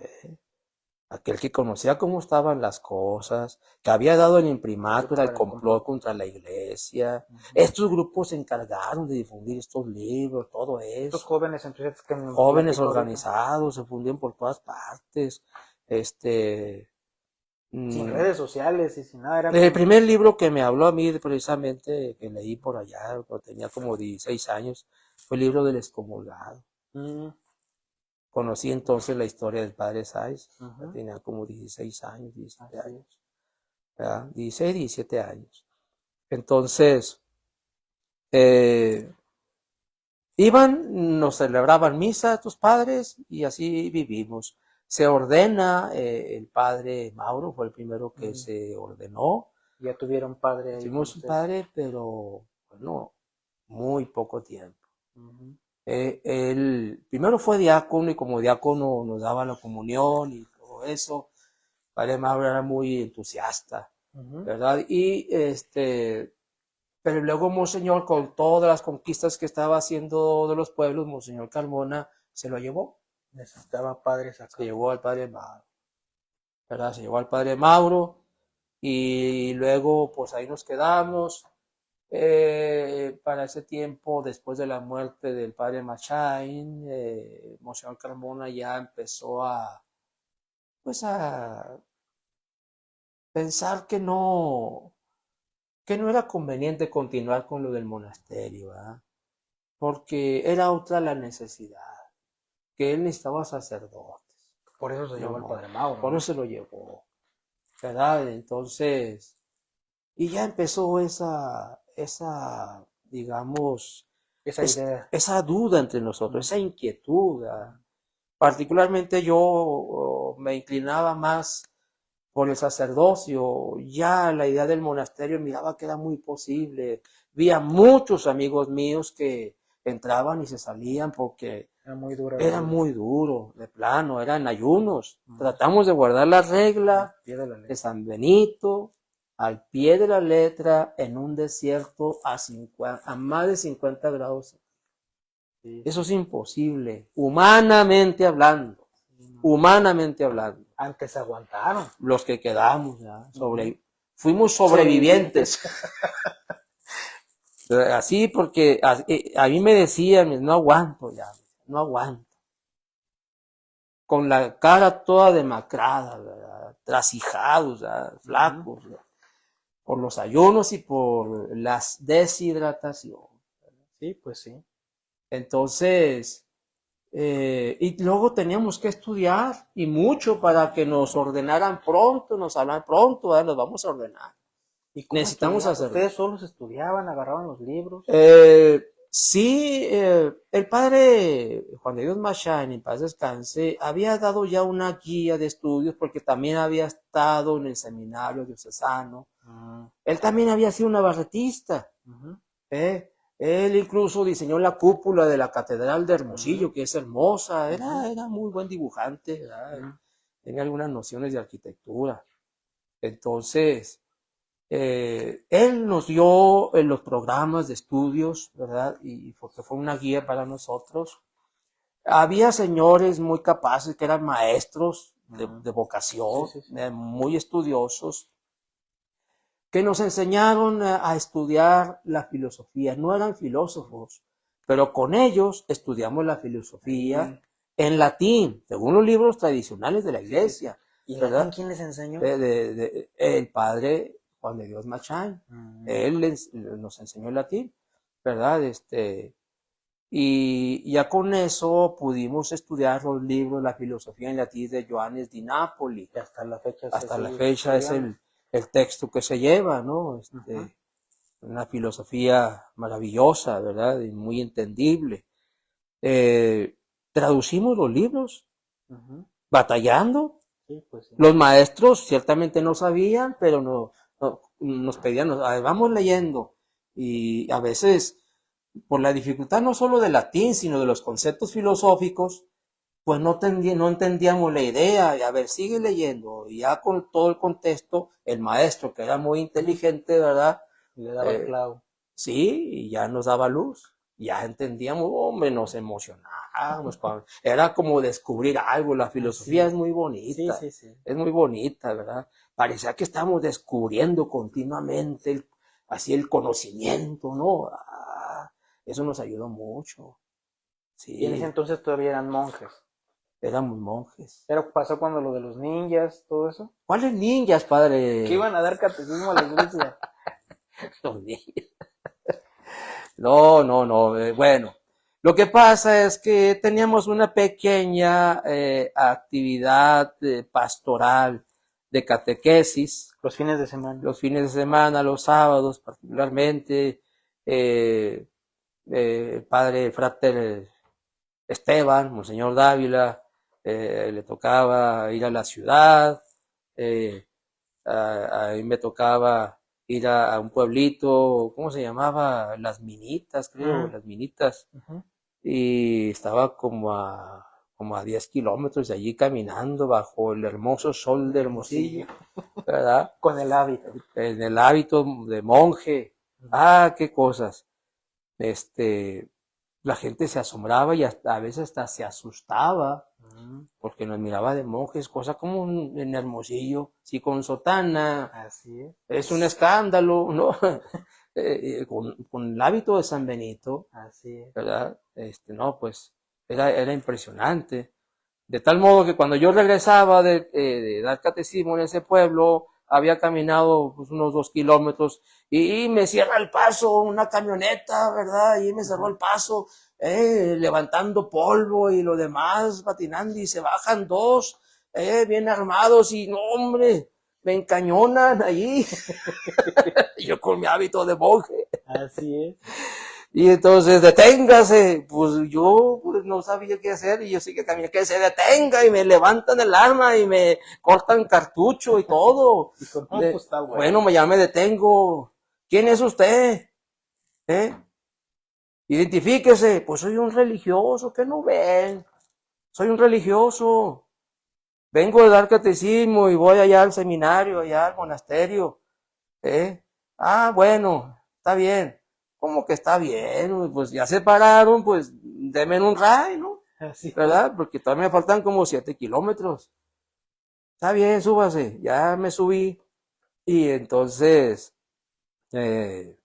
Aquel que conocía cómo estaban las cosas, que había dado el imprimatur al Para el complot complot. contra la iglesia. Ujú. Estos grupos se encargaron de difundir estos libros, todo Estos eso. jóvenes entusiastas que me Jóvenes platico ahorita, organizados, se fundían por todas partes. Este, sin mm, redes sociales y sin nada, era el con... primer libro que me habló a mí precisamente, que leí por allá, cuando tenía como 16 años, fue el libro del excomulgado. Mm, Conocí entonces la historia del padre Sáiz, ujú. tenía como 16 años, 17 Así es. años, ¿verdad? 16, 17 años. Entonces, eh, nos celebraban misa tus padres y así vivimos. Se ordena, el padre Mauro fue el primero que Mm. se ordenó. Ya tuvieron padre ahí con Tuvimos un ustedes. padre, pero bueno, muy poco tiempo. Ujú, Él primero fue diácono y como diácono nos daba la comunión y todo eso. Padre Mauro era muy entusiasta, ujú. ¿verdad? Pero luego Monseñor, con todas las conquistas que estaba haciendo de los pueblos, Monseñor Carmona se lo llevó, Necesitaba padres se acá. llevó al Padre Mauro, ¿verdad? Se llevó al Padre Mauro y luego pues ahí nos quedamos. Para ese tiempo, después de la muerte del Padre Machain, Monseñor Carmona ya empezó pues a pensar que no era conveniente continuar con lo del monasterio, ¿verdad? Porque era otra la necesidad, que él necesitaba sacerdotes, Por eso se llevó al no, padre Mauro, por ¿no? eso se lo llevó, ¿verdad? Entonces, y ya empezó digamos, Esa idea. esa duda entre nosotros, esa inquietud, ¿verdad? Particularmente yo me inclinaba más por el sacerdocio, ya la idea del monasterio miraba que era muy posible. Vi a muchos amigos míos que entraban y se salían porque Era muy dura la era vida. muy duro, de plano, eran ayunos. Ujú. Tratamos de guardar la Al regla pie de la de letra. San Benito al pie de la letra en un desierto a más de 50 grados. Sí, Eso sí. es imposible, humanamente hablando, Sí, no. humanamente hablando. Antes aguantaron. Los que quedamos, ¿ya? Ujú. Fuimos sobrevivientes. Así porque a mí me decían, no aguanto ya, no aguanto. Con la cara toda demacrada, ¿verdad? Trasijados, ¿verdad? Ujú. Flacos, ¿verdad? Por los ayunos y por la deshidratación. Sí, pues sí. Entonces, y luego teníamos que estudiar y mucho para que nos ordenaran pronto, nos hablan pronto, ¿verdad? Nos vamos a ordenar. ¿Y cómo Necesitamos estudiaban? hacerlo. ¿Ustedes solos estudiaban, agarraban los libros? Sí, el padre Juan de Dios Machán, en paz descanse, había dado ya una guía de estudios porque también había estado en el seminario diocesano. Mm, Él también había sido navarretista. ujú, Él incluso diseñó la cúpula de la Catedral de ujú, Hermosillo, que es hermosa. ujú, Era muy buen dibujante, ¿verdad? ujú. Tenía algunas nociones de arquitectura. Entonces, él nos dio los programas de estudios, ¿verdad? Y porque fue una guía para nosotros. Había señores muy capaces que eran maestros de Mm. Sí, vocación, sí, sí. muy estudiosos, que nos enseñaron a estudiar la filosofía. No eran filósofos, pero con ellos estudiamos la filosofía en latín, según los libros tradicionales de la iglesia. ¿Y ¿verdad? latín quién les enseñó? El padre Juan de Dios Machán. Él nos enseñó el latín, ¿verdad? Y ya con eso pudimos estudiar los libros, la filosofía en latín de Johannes di Napoli. Y hasta la fecha, hasta la fecha es el texto que se lleva, ¿no? Una filosofía maravillosa, ¿verdad? Y muy entendible. Traducimos los libros, batallando. Sí, pues sí. Los maestros ciertamente no sabían, pero nos pedían, vamos leyendo. Y a veces, por la dificultad no solo del latín, sino de los conceptos filosóficos, pues no entendíamos la idea. Y a ver, sigue leyendo. Y ya con todo el contexto, el maestro, que era muy inteligente, ¿verdad? Le daba el clavo. Sí, y ya nos daba luz. Ya entendíamos, hombre, nos emocionábamos. Era como descubrir algo. La filosofía es muy bonita. Sí. Es muy bonita, ¿verdad? Parecía que estábamos descubriendo continuamente así el conocimiento, ¿no? Eso nos ayudó mucho. Sí. Y en ese entonces todavía eran monjes. Éramos monjes. ¿Pero pasó cuando lo de los ninjas, todo eso? ¿Cuáles ninjas, padre? Que iban a dar catecismo a la iglesia. Los ninjas. No. Bueno, lo que pasa es que teníamos una pequeña actividad pastoral de catequesis. Los fines de semana. Los fines de semana, los sábados particularmente. Padre Frater Esteban, Monseñor Dávila, le tocaba ir a la ciudad. A mí me tocaba ir a un pueblito, ¿cómo se llamaba? Las Minitas, creo, Las Minitas. Y estaba como a 10 kilómetros de allí caminando bajo el hermoso sol de Hermosillo, ¿verdad? Con el hábito. En el hábito de monje. Qué cosas. La gente se asombraba y a veces hasta se asustaba porque nos miraba de monjes, cosa como en Hermosillo, sí, con sotana. Así es un escándalo, ¿no? Con el hábito de San Benito. Así es. ¿Verdad? No, pues era impresionante. De tal modo que cuando yo regresaba de dar catecismo en ese pueblo, había caminado pues, unos 2 kilómetros y me cierra el paso una camioneta, ¿verdad? Y me cerró el paso, levantando polvo y lo demás, patinando, y se bajan 2, bien armados, y no, hombre, me encañonan allí. Yo con mi hábito de monje. Así es. Y entonces, deténgase. Pues yo no sabía qué hacer y yo sí que caminé, que se detenga, y me levantan el arma y me cortan cartucho y todo. Pues está bueno. Ya me detengo. ¿Quién es usted? Identifíquese. Pues soy un religioso, ¿qué no ven? Soy un religioso. Vengo de dar catecismo y voy allá al seminario, allá al monasterio. Bueno, está bien. ¿Cómo que está bien? Pues ya se pararon, pues denme un ride, ¿no? Así ¿verdad? Porque todavía me faltan como 7 kilómetros. Está bien, súbase. Ya me subí. Y entonces se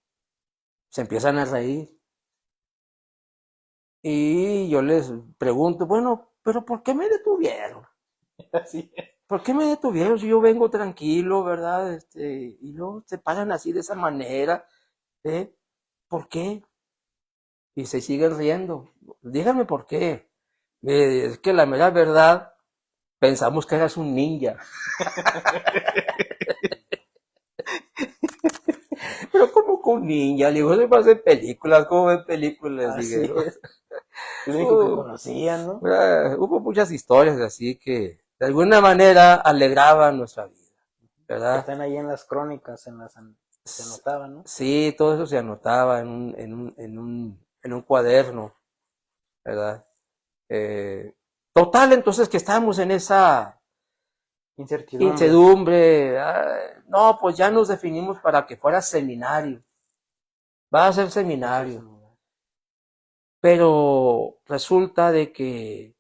empiezan a reír. Y yo les pregunto, bueno, pero ¿por qué me detuvieron? Así es. ¿Por qué me detuvieron si yo vengo tranquilo, verdad? Y luego se paran así de esa manera. ¿Por qué? Y se siguen riendo. Díganme por qué. Es que la mera verdad, pensamos que eras un ninja. Pero ¿cómo que un ninja? Le digo, se pasa en películas, ¿cómo ven películas? Así Dije, es. Lo único que conocían, ¿no? Hubo muchas historias así que de alguna manera alegraban nuestra vida, ¿verdad? Están ahí en las crónicas, se anotaban, ¿no? Sí, todo eso se anotaba en un cuaderno, ¿verdad? Total, entonces que estábamos en esa incertidumbre. No, pues ya nos definimos para que fuera seminario. Va a ser seminario. Pero resulta de que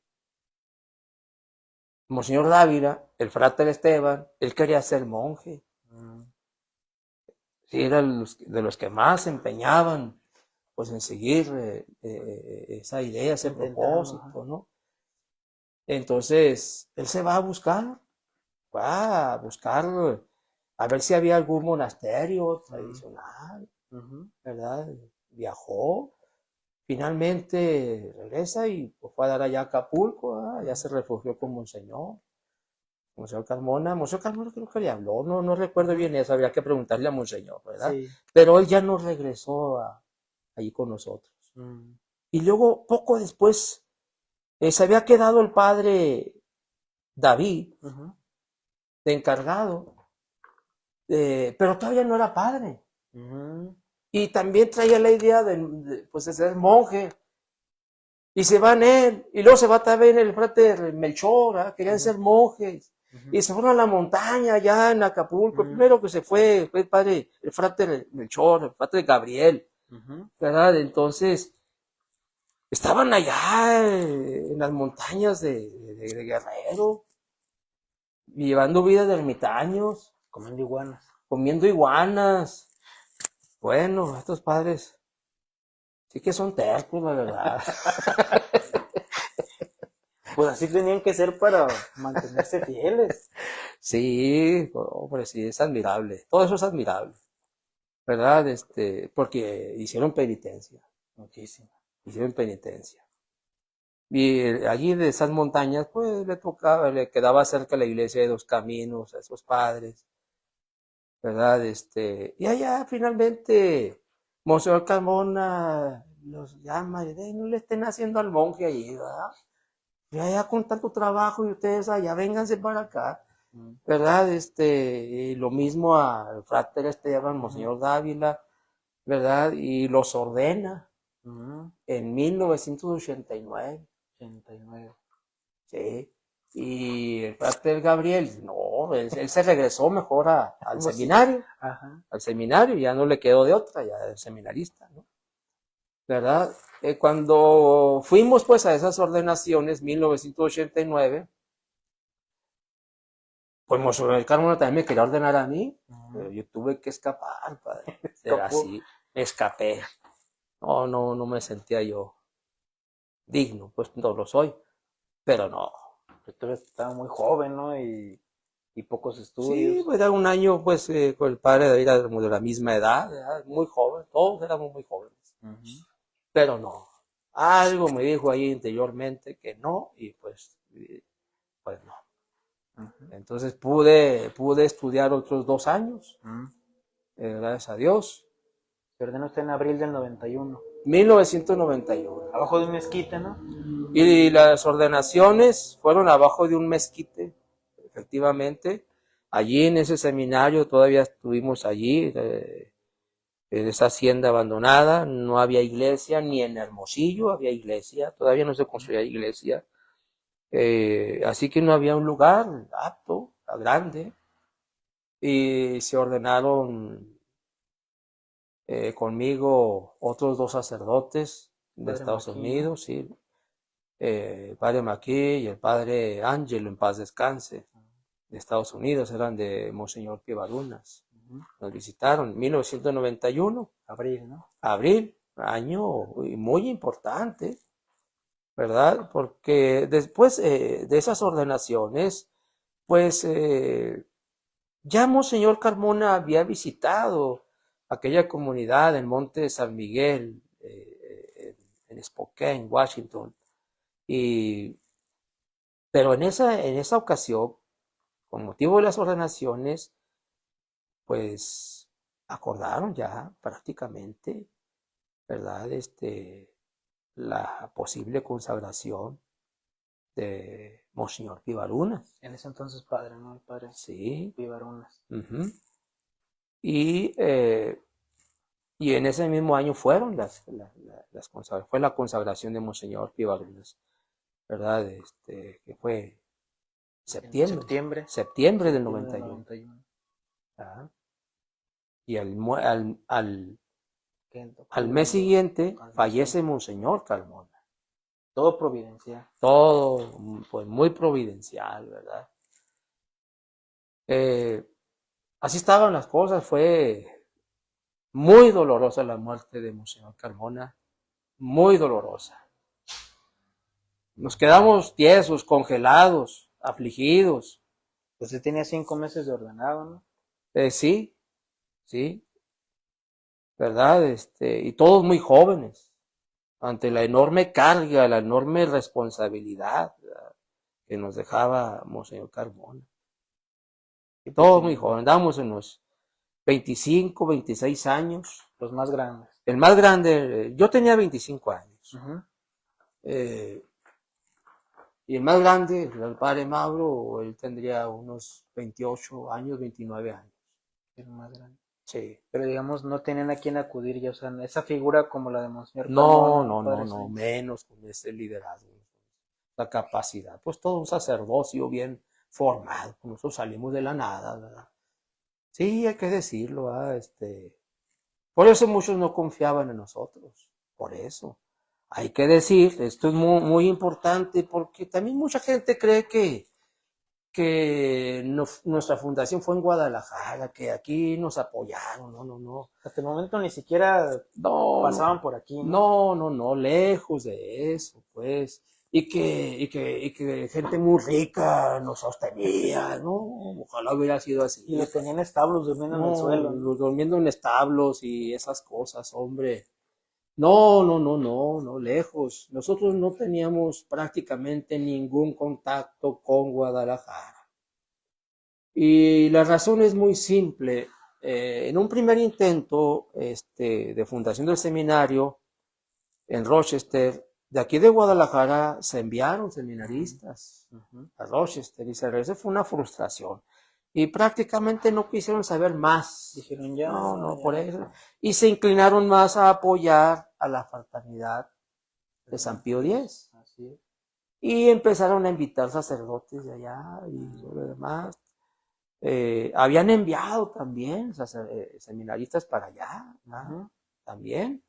Monseñor Dávila, el frater Esteban, él quería ser monje. sí, eran de los que más se empeñaban, pues, en seguir esa idea, ese Intentando, ajá. propósito, ¿no? Entonces, él se va a buscar, a ver si había algún monasterio tradicional, Ujú. ¿verdad? Viajó, finalmente regresa y pues, fue a dar allá a Acapulco, ¿verdad? Ya se refugió con Monseñor Carmona. Monseñor Carmona creo que le habló, no recuerdo bien eso, habría que preguntarle a Monseñor, ¿verdad? Sí. Pero él ya no regresó allí con nosotros. Mm. Y luego, poco después, se había quedado el padre David Ujú. de encargado, pero todavía no era padre. Ujú. Y también traía la idea pues, de ser monje. Y se van él, y luego se va también el frater Melchor, ¿eh? Querían ser monjes. Ujú. Y se fueron a la montaña allá en Acapulco. El Ujú. primero que se fue el padre, el frater Melchor, el frater Gabriel, Ujú. ¿verdad? Entonces, estaban allá en las montañas de Guerrero, llevando vida de ermitaños, Comiendo iguanas. comiendo iguanas. Bueno, estos padres sí que son tercos, la verdad. Pues así tenían que ser para mantenerse fieles. Sí, hombre, sí, es admirable. Todo eso es admirable, ¿verdad? Porque Muchísimo. hicieron penitencia. Y allí de esas montañas, pues le quedaba cerca la iglesia de Dos Caminos a esos padres, ¿verdad? Y allá finalmente Monseñor Carmona los llama y dice, no le estén haciendo al monje allí, ¿verdad? Y allá con tanto trabajo y ustedes allá, vénganse para acá. Mm. ¿Verdad? Y lo mismo al frater Esteban, Monseñor Dávila, ¿verdad? Y los ordena Ujú. en 1989, 89. ¿sí? Y el frater Gabriel, no, él se regresó mejor Pues sí. Ajá. al seminario, ya no le quedó de otra, ya es seminarista, ¿no? ¿Verdad? Cuando fuimos pues a esas ordenaciones, 1989, pues Monseñor Carmona también me quería ordenar a mí, pero yo tuve que escapar, padre. Era Escapó. así, me escapé. No me sentía yo digno, pues no lo soy, pero no. Pero estaba muy joven, ¿no? Y pocos Sí, estudios. pues era un año, pues, con el padre David éramos de la misma edad, ¿verdad? Muy joven, todos éramos muy jóvenes, Ujú. pero no. Algo me dijo ahí interiormente que no, y pues no. Ujú. Entonces pude estudiar otros 2 años, Ujú. gracias a Dios. Se ordenó usted en abril del 91. 1991. Abajo de un mezquite, ¿no? Y las ordenaciones fueron abajo de un mezquite, efectivamente. Allí en ese seminario todavía estuvimos allí, en esa hacienda abandonada, no había iglesia, ni en Hermosillo había iglesia, todavía no se construía iglesia. Así que no había un lugar apto, grande, y se ordenaron conmigo otros 2 sacerdotes de Padre Estados Maquín, ¿no? Unidos, sí, el padre Maquí y el padre Ángelo, en paz descanse, de Estados Unidos, eran de Monseñor Pivarunas. Ujú. Nos visitaron en 1991, Abril, ¿no? abril, año muy importante, ¿verdad? Porque después de esas ordenaciones, pues ya Monseñor Carmona había visitado aquella comunidad en Monte San Miguel, en Spokane, Washington, y pero en esa ocasión, con motivo de las ordenaciones, pues acordaron ya prácticamente, ¿verdad? La posible consagración de Monseñor Pivarunas. En ese entonces padre, ¿no? El padre Sí. Pivarunas. Uh-huh. Y, eh, y en ese mismo año fueron fue la consagración de Monseñor Pivarunas, ¿verdad? Que fue En septiembre, septiembre. septiembre del Septiembre del 91. 91. ¿Verdad? Y Que en al octubre mes lo siguiente canonizó. fallece Monseñor Carmona. Todo providencial. Todo, pues muy providencial, ¿verdad? Eh, Así estaban las cosas, fue Muy dolorosa la muerte de Monseñor Carmona, muy dolorosa. Nos quedamos tiesos, congelados, afligidos. Pues él tenía 5 meses de ordenado, ¿no? Sí, sí, ¿verdad? Y todos muy jóvenes, ante la enorme carga, la enorme responsabilidad, ¿verdad?, que nos dejaba Monseñor Carmona. Y pues Todos sí, muy jóvenes, andábamos en los 25, 26 años. los más grandes. El más grande, yo tenía 25 años. Uh-huh. Y el más grande, el padre Mauro, él tendría unos 28 años, 29 años. El más grande. Sí. Pero digamos, no tenían a quién acudir ya, o sea, esa figura como la de Monseñor No, Carmona, no, menos con ese liderazgo, la capacidad. Pues todo un sacerdocio bien formado, nosotros salimos de la nada, ¿verdad? Sí, hay que decirlo, ¿verdad? Por eso muchos no confiaban en nosotros, por eso. Hay que decir, esto es muy, muy importante, porque también mucha gente cree que nuestra fundación fue en Guadalajara, que aquí nos apoyaron. No, no, no. Hasta el momento ni siquiera No, pasaban por aquí, ¿no? no, lejos de eso, pues. Y que gente muy rica nos sostenía, ¿no? Ojalá hubiera sido así. Y los tenían establos durmiendo en el suelo, ¿no? Durmiendo en establos y esas cosas, hombre. No, lejos. Nosotros no teníamos prácticamente ningún contacto con Guadalajara. Y la razón es muy simple. En un primer intento de fundación del seminario en Rochester, de aquí de Guadalajara se enviaron seminaristas a Rochester y esa fue una frustración. Y prácticamente no quisieron saber más. Dijeron ya. No, por eso. Y se inclinaron más a apoyar a la fraternidad de San Pío X. Así es. Y empezaron a invitar sacerdotes de allá y lo demás. Habían enviado también seminaristas para allá, ¿no? También.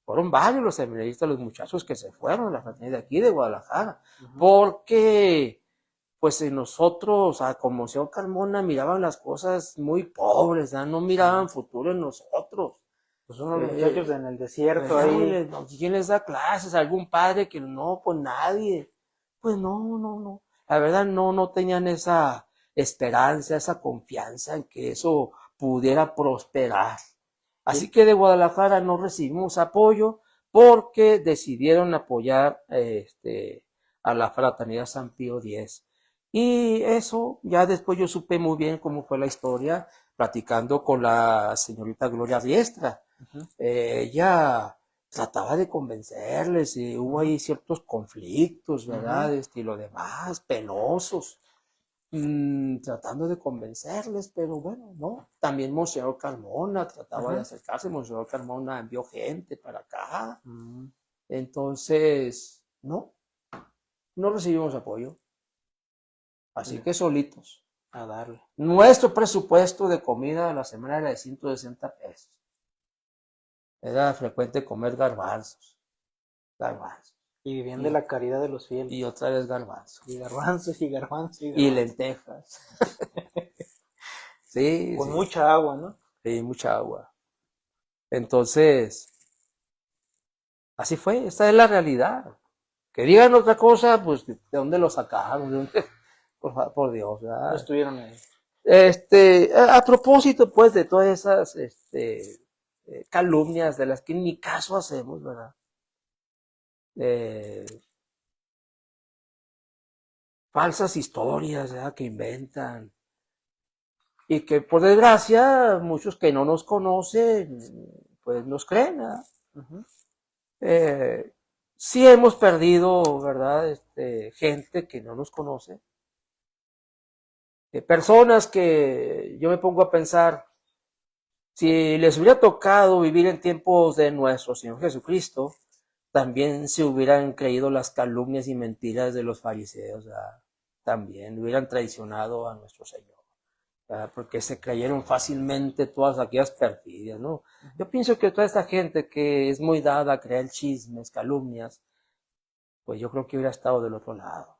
Fueron varios los seminaristas, los muchachos que se fueron a la fraternidad de aquí de Guadalajara, porque pues nosotros, como señor Carmona, miraban las cosas muy pobres, ¿no? No miraban futuro en nosotros. Pues unos muchachos en el desierto ahí. ¿Quién les da clases? ¿Algún padre? Que no, pues nadie. Pues no. La verdad no tenían esa esperanza, esa confianza en que eso pudiera prosperar. Así que de Guadalajara no recibimos apoyo porque decidieron apoyar a la Fraternidad San Pío X. Y eso, ya después yo supe muy bien cómo fue la historia, platicando con la señorita Gloria Riestra. Ella trataba de convencerles y hubo ahí ciertos conflictos, ¿verdad? Y lo demás, penosos. Tratando de convencerles, pero bueno, no. También Monseñor Carmona trataba de acercarse. Monseñor Carmona envió gente para acá. Entonces, no recibimos apoyo. Así que solitos. A darle. Nuestro presupuesto de comida a la semana era de 160 pesos. Era frecuente comer garbanzos. Y vivían de la caridad de los fieles. Y otra vez garbanzos. Y garbanzos. Y lentejas. Sí. Con mucha agua, ¿no? Sí, mucha agua. Entonces, así fue, esta es la realidad. Que digan otra cosa, pues, ¿de dónde lo sacaron? Por Dios, ¿verdad? No estuvieron ahí. A propósito, pues, de todas esas calumnias de las que ni caso hacemos, ¿verdad? Falsas historias, ¿verdad?, que inventan. Y que, por desgracia, muchos que no nos conocen, pues, nos creen, ¿verdad? Sí hemos perdido, ¿verdad?, gente que no nos conoce. Personas que yo me pongo a pensar, si les hubiera tocado vivir en tiempos de nuestro Señor Jesucristo, también se hubieran creído las calumnias y mentiras de los fariseos, ¿verdad? También hubieran traicionado a nuestro Señor, ¿verdad? Porque se creyeron fácilmente todas aquellas perfidias, ¿no? Yo pienso que toda esta gente que es muy dada a creer chismes, calumnias, pues yo creo que hubiera estado del otro lado.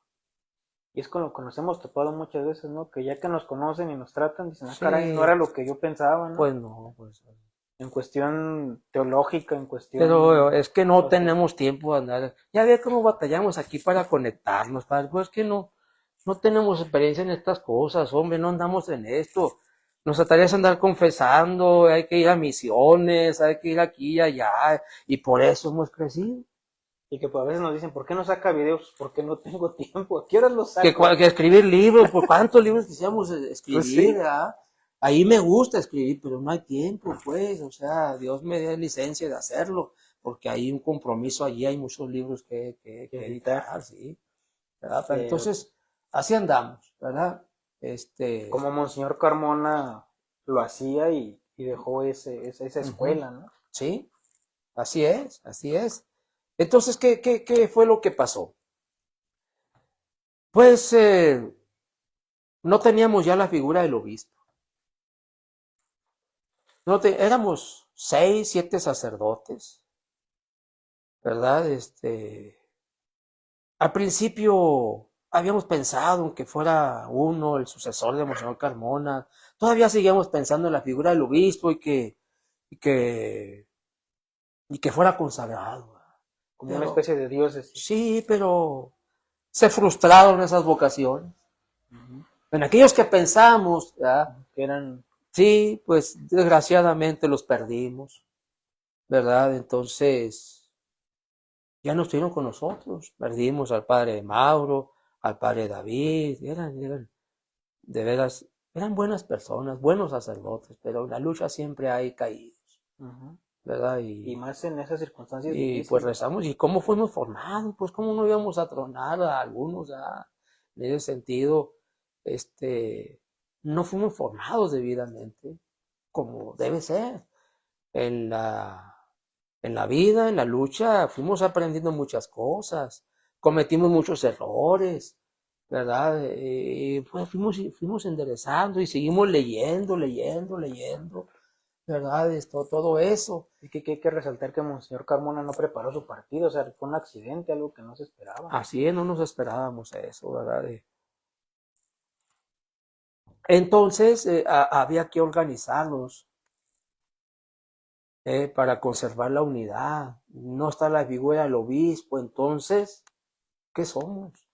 Y es con lo que nos hemos topado muchas veces, ¿no? Que ya que nos conocen y nos tratan, dicen, caray, no era lo que yo pensaba, ¿no? Pues no, pues En cuestión teológica, en cuestión... Pero es que no tenemos tiempo de andar. Ya ve cómo batallamos aquí para conectarnos, padre. Pues es que no tenemos experiencia en estas cosas, hombre, no andamos en esto. Nos trataría de andar confesando, hay que ir a misiones, hay que ir aquí y allá, y por eso hemos crecido. Y que pues, a veces nos dicen, ¿por qué no saca videos? Porque no tengo tiempo. ¿A qué horas los Que, saco? que escribir libros, ¿por cuántos libros quisiéramos escribir? Pues sí. ¿Verdad? Ahí me gusta escribir, pero no hay tiempo, pues, o sea, Dios me dé licencia de hacerlo, porque hay un compromiso allí, hay muchos libros que editar, sí, ¿verdad? Pero entonces, así andamos, ¿verdad? Como Monseñor Carmona lo hacía y dejó esa escuela, ¿no? Sí, así es, así es. Entonces, ¿qué fue lo que pasó? Pues no teníamos ya la figura del obispo. Éramos 6, 7 sacerdotes, ¿verdad? Al principio habíamos pensado en que fuera uno el sucesor de Monseñor Carmona. Todavía seguíamos pensando en la figura del obispo y que, y que fuera consagrado. Como una especie de dioses. Sí, pero se frustraron esas vocaciones. En aquellos que pensamos, ¿verdad? Que eran... Sí, pues desgraciadamente los perdimos, ¿verdad? Entonces, ya no estuvieron con nosotros. Perdimos al padre Mauro, al padre David, eran de veras, eran buenas personas, buenos sacerdotes, pero en la lucha siempre hay caídos, ¿verdad? Y más en esas circunstancias Y difíciles. pues rezamos, ¿y cómo fuimos formados? Pues cómo no íbamos a tronar a algunos, ¿verdad? En ese sentido, no fuimos formados debidamente, como debe ser. En la vida, en la lucha, fuimos aprendiendo muchas cosas, cometimos muchos errores, ¿verdad? Pues fuimos enderezando y seguimos leyendo, ¿verdad? Todo eso. Y que hay que resaltar que Monseñor Carmona no preparó su partido, o sea, fue un accidente, algo que no se esperaba. Así es, no nos esperábamos eso, ¿verdad? Entonces, había que organizarnos para conservar la unidad. No está la figura del obispo, entonces, ¿qué somos?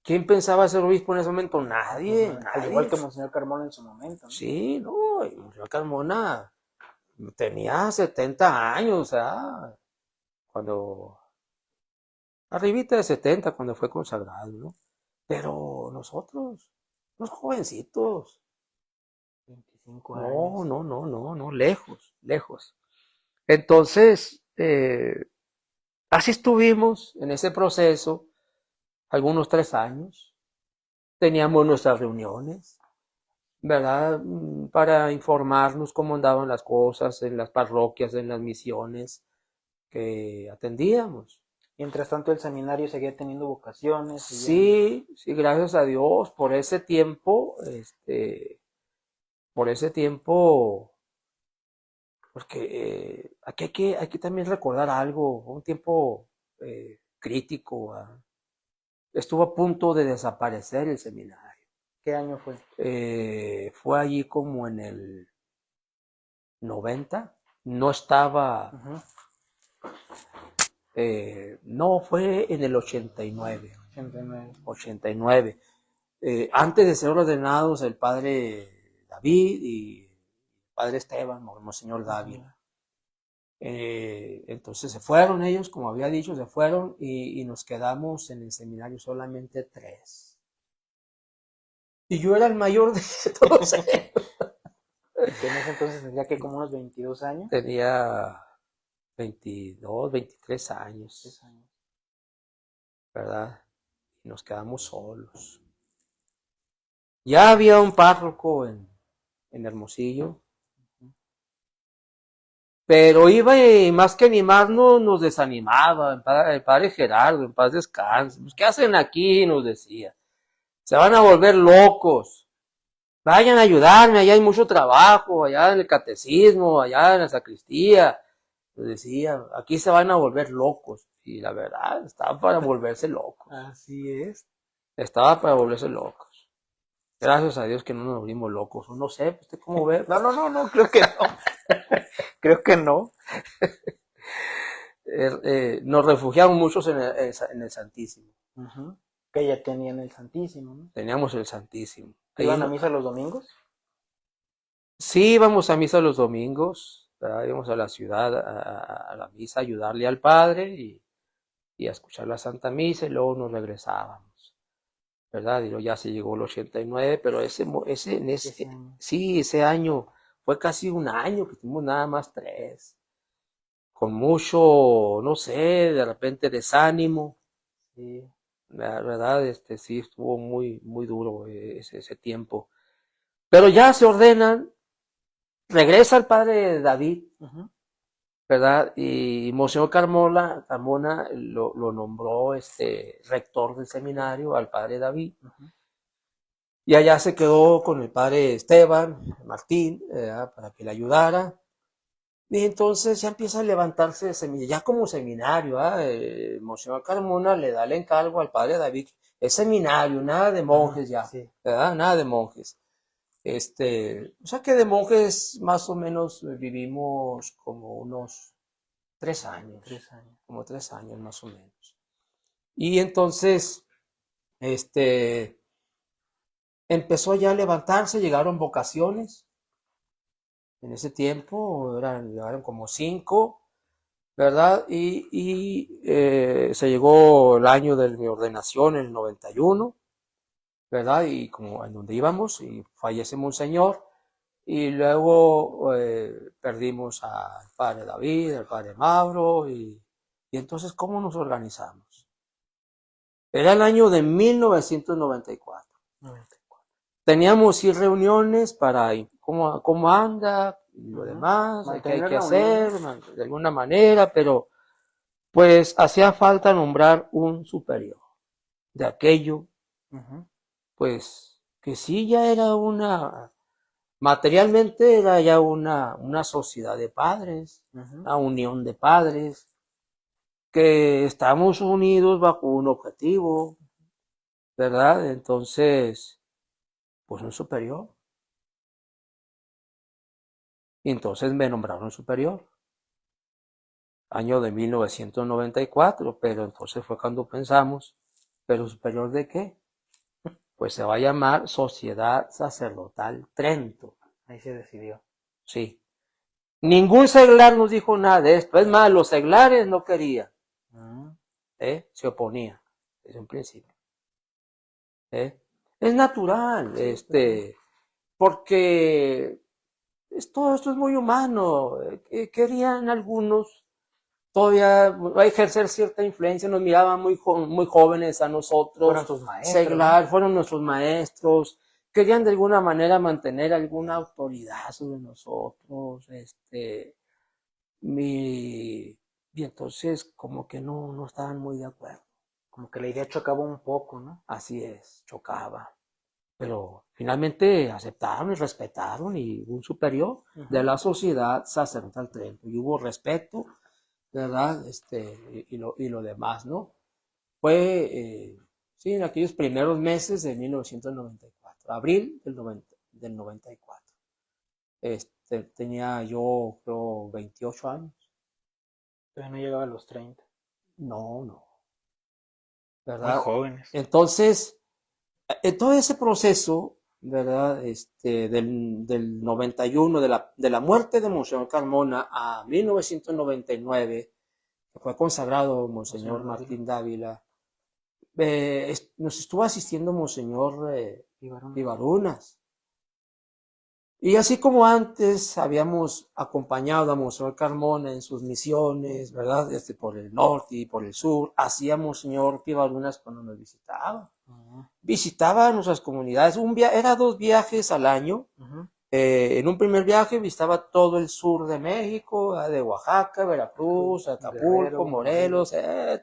¿Quién pensaba ser obispo en ese momento? Nadie, Al nadie. igual que Monseñor Carmona en su momento, ¿no? Sí, no, y Monseñor Carmona tenía 70 años, cuando, arribita de 70, cuando fue consagrado, ¿no? Pero nosotros, los jovencitos, 25 años. no, lejos. Entonces, así estuvimos en ese proceso, algunos 3 años, teníamos nuestras reuniones, ¿verdad? Para informarnos cómo andaban las cosas en las parroquias, en las misiones que atendíamos. Mientras tanto, el seminario seguía teniendo vocaciones. Sí, sí, gracias a Dios por ese tiempo, porque aquí hay que también recordar algo, un tiempo crítico, ¿verdad? Estuvo a punto de desaparecer el seminario. ¿Qué año fue? Fue allí como en el 90, no estaba, no, fue en el 89. 89. Antes de ser ordenados el padre David y el padre Esteban, Monseñor Dávila. Entonces se fueron ellos, como había dicho, se fueron y nos quedamos en el seminario solamente 3. Y yo era el mayor de todos ellos. En ese entonces tendría que como unos 22 años. Tenía 22, 23 años, ¿verdad? Y nos quedamos solos. Ya había un párroco en Hermosillo, pero iba y más que animarnos nos desanimaba. El padre Gerardo, en paz descanse. Pues, ¿qué hacen aquí? Nos decía. Se van a volver locos. Vayan a ayudarme, allá hay mucho trabajo, allá en el catecismo, allá en la sacristía. Nos decía, aquí se van a volver locos. Y la verdad, estaba para volverse locos. Así es. Estaba para volverse locos. Gracias a Dios que no nos volvimos locos. O no sé, ¿usted cómo ve? No, creo que no. Creo que no. Nos refugiamos muchos en el Santísimo. Que ya tenían el Santísimo, ¿no? Teníamos el Santísimo. ¿Iban a misa los domingos? Sí, íbamos a misa los domingos, ¿verdad? Íbamos a la ciudad a la misa, a ayudarle al Padre y a escuchar la Santa Misa y luego nos regresábamos, ¿verdad? Y luego ya se llegó el 89, pero ese año fue casi un año que tuvimos nada más 3, con mucho, no sé, de repente desánimo, Sí. la verdad, sí estuvo muy, muy duro ese tiempo. Pero ya se ordenan, regresa el padre David, ¿verdad? Y Monseñor Carmona lo nombró rector del seminario al padre David. Y allá se quedó con el padre Esteban Martín, para que le ayudara. Y entonces ya empieza a levantarse ya como seminario. Monseñor Carmona le da el encargo al padre David. Es seminario, nada de monjes ya, Sí. ¿verdad? Nada de monjes. O sea que de monjes más o menos vivimos como unos 3 años. 3 años. Como 3 años más o menos. Y entonces, empezó ya a levantarse, llegaron vocaciones. En ese tiempo llegaron como 5, ¿verdad? Y se llegó el año de mi ordenación, el 91, ¿verdad? Y como en donde íbamos, y fallece Monseñor. Y luego perdimos al padre David, al padre Mauro, y entonces, ¿cómo nos organizamos? Era el año de 1994. Teníamos reuniones para cómo anda y lo demás, qué hay que hacer de alguna manera, pero pues hacía falta nombrar un superior de aquello, pues que sí ya era materialmente era ya una sociedad de padres, una unión de padres, que estamos unidos bajo un objetivo, ¿verdad? Entonces, pues un superior. Y entonces me nombraron superior. Año de 1994, pero entonces fue cuando pensamos, ¿pero superior de qué? Pues se va a llamar Sociedad Sacerdotal Trento. Ahí se decidió. Sí. Ningún seglar nos dijo nada de esto. Es más, los seglares no querían. Se oponía desde un principio. Es natural, porque todo esto es muy humano. Querían algunos todavía ejercer cierta influencia, nos miraban muy jóvenes a nosotros. Fueron tus maestros. Seglar, fueron nuestros maestros. Querían de alguna manera mantener alguna autoridad sobre nosotros. Y entonces como que no estaban muy de acuerdo. Como que la idea chocaba un poco, ¿no? Así es, chocaba. Pero finalmente aceptaron y respetaron, y un superior de la sociedad sacerdotal Trento. Y hubo respeto, ¿verdad? Y lo demás, ¿no? Fue, sí, en aquellos primeros meses de 1994, abril del 94. Tenía yo, creo, 28 años. Todavía no llegaba a los 30. No. ¿Verdad? Muy jóvenes. Entonces, en todo ese proceso, ¿verdad? Del 91, de la muerte de Monseñor Carmona a 1999, que fue consagrado Monseñor Martín Dávila, nos estuvo asistiendo Monseñor Ibarunas. Y así como antes habíamos acompañado a Monseñor Carmona en sus misiones, ¿verdad? Por el norte y por el sur, hacía Monseñor Ibarunas cuando nos visitaba. Visitaba nuestras comunidades, era 2 viajes al año. En un primer viaje visitaba todo el sur de México, de Oaxaca, Veracruz, Acapulco, Morelos,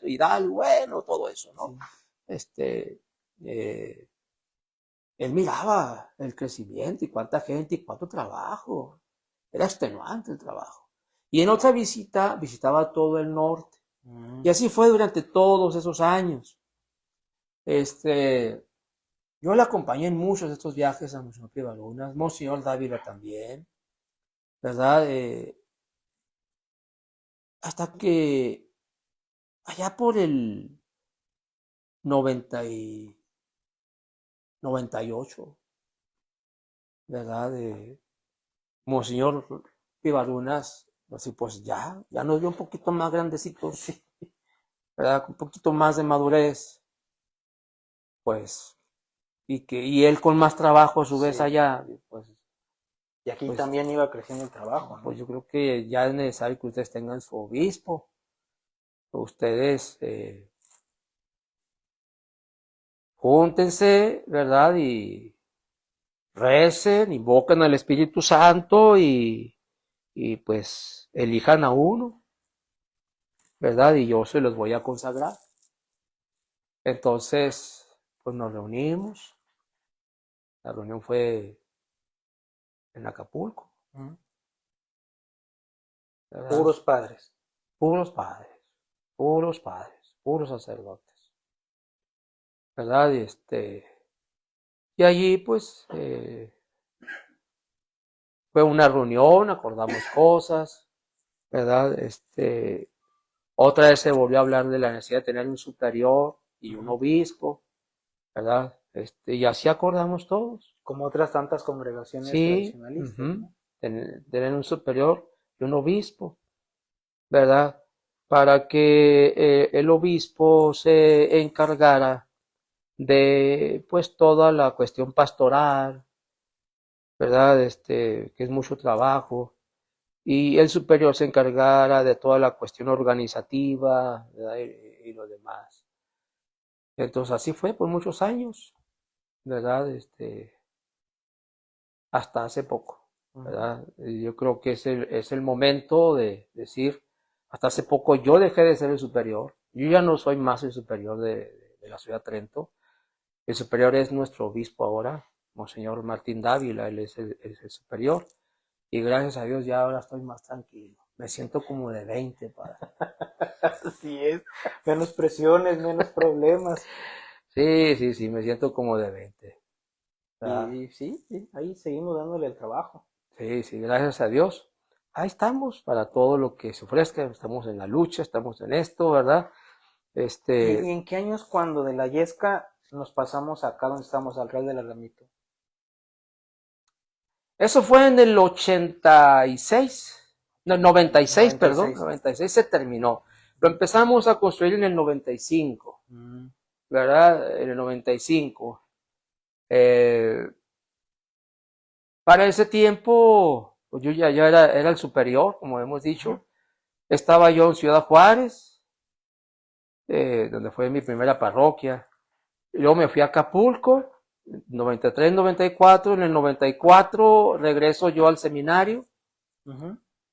Hidalgo, bueno, todo eso, ¿no? Sí. Él miraba el crecimiento y cuánta gente y cuánto trabajo. Era extenuante el trabajo. Y en otra visita visitaba todo el norte. Y así fue durante todos esos años. Yo le acompañé en muchos de estos viajes a Monseñor Pivalunas, Monseñor Dávila también, ¿verdad? Hasta que allá por el 90 98, ¿verdad? Monseñor Pivalunas, así pues ya nos vio un poquito más grandecitos, sí, ¿verdad? Un poquito más de madurez, pues, y él con más trabajo a su vez Sí. allá, pues, Y aquí pues, también iba creciendo el trabajo, ¿no? pues yo creo que ya es necesario que ustedes tengan su obispo, ustedes júntense, ¿verdad? Y recen, invoquen al Espíritu Santo y pues elijan a uno, ¿verdad? Y yo se los voy a consagrar. Entonces, pues nos reunimos. La reunión fue en Acapulco, ¿verdad? Puros padres. Puros padres, puros padres, puros sacerdotes, ¿verdad? Y allí pues fue una reunión, acordamos cosas, ¿verdad? Otra vez se volvió a hablar de la necesidad de tener un superior y un obispo, ¿verdad? Y así acordamos todos. Como otras tantas congregaciones Sí, tradicionalistas, ¿no? tener un superior y un obispo, ¿verdad? Para que el obispo se encargara de pues toda la cuestión pastoral, ¿verdad? Que es mucho trabajo, y el superior se encargara de toda la cuestión organizativa, ¿verdad? Y lo demás. Entonces así fue por muchos años, ¿verdad? Hasta hace poco, ¿verdad? Y yo creo que es el momento de decir, hasta hace poco yo dejé de ser el superior, yo ya no soy más el superior de la ciudad de Trento, el superior es nuestro obispo ahora, Monseñor Martín Dávila, él es el superior, y gracias a Dios ya ahora estoy más tranquilo, me siento como de 20, padre. Así es, menos presiones, menos problemas. Sí, me siento como de 20. Y sí, ahí seguimos dándole el trabajo. Sí, gracias a Dios. Ahí estamos para todo lo que se ofrezca, estamos en la lucha, estamos en esto, ¿verdad? ¿Y en qué años cuando de la Yesca nos pasamos acá donde estamos, al Real del Alamito? Eso fue en el 86, no, 96, perdón, 96. 96 se terminó. Lo empezamos a construir en el 95, Mm, ¿verdad? En el 95. Eh, para ese tiempo, pues yo ya era el superior, como hemos dicho. Estaba yo en Ciudad Juárez, donde fue mi primera parroquia. Y luego me fui a Acapulco, 93, 94. En el 94 regreso yo al seminario,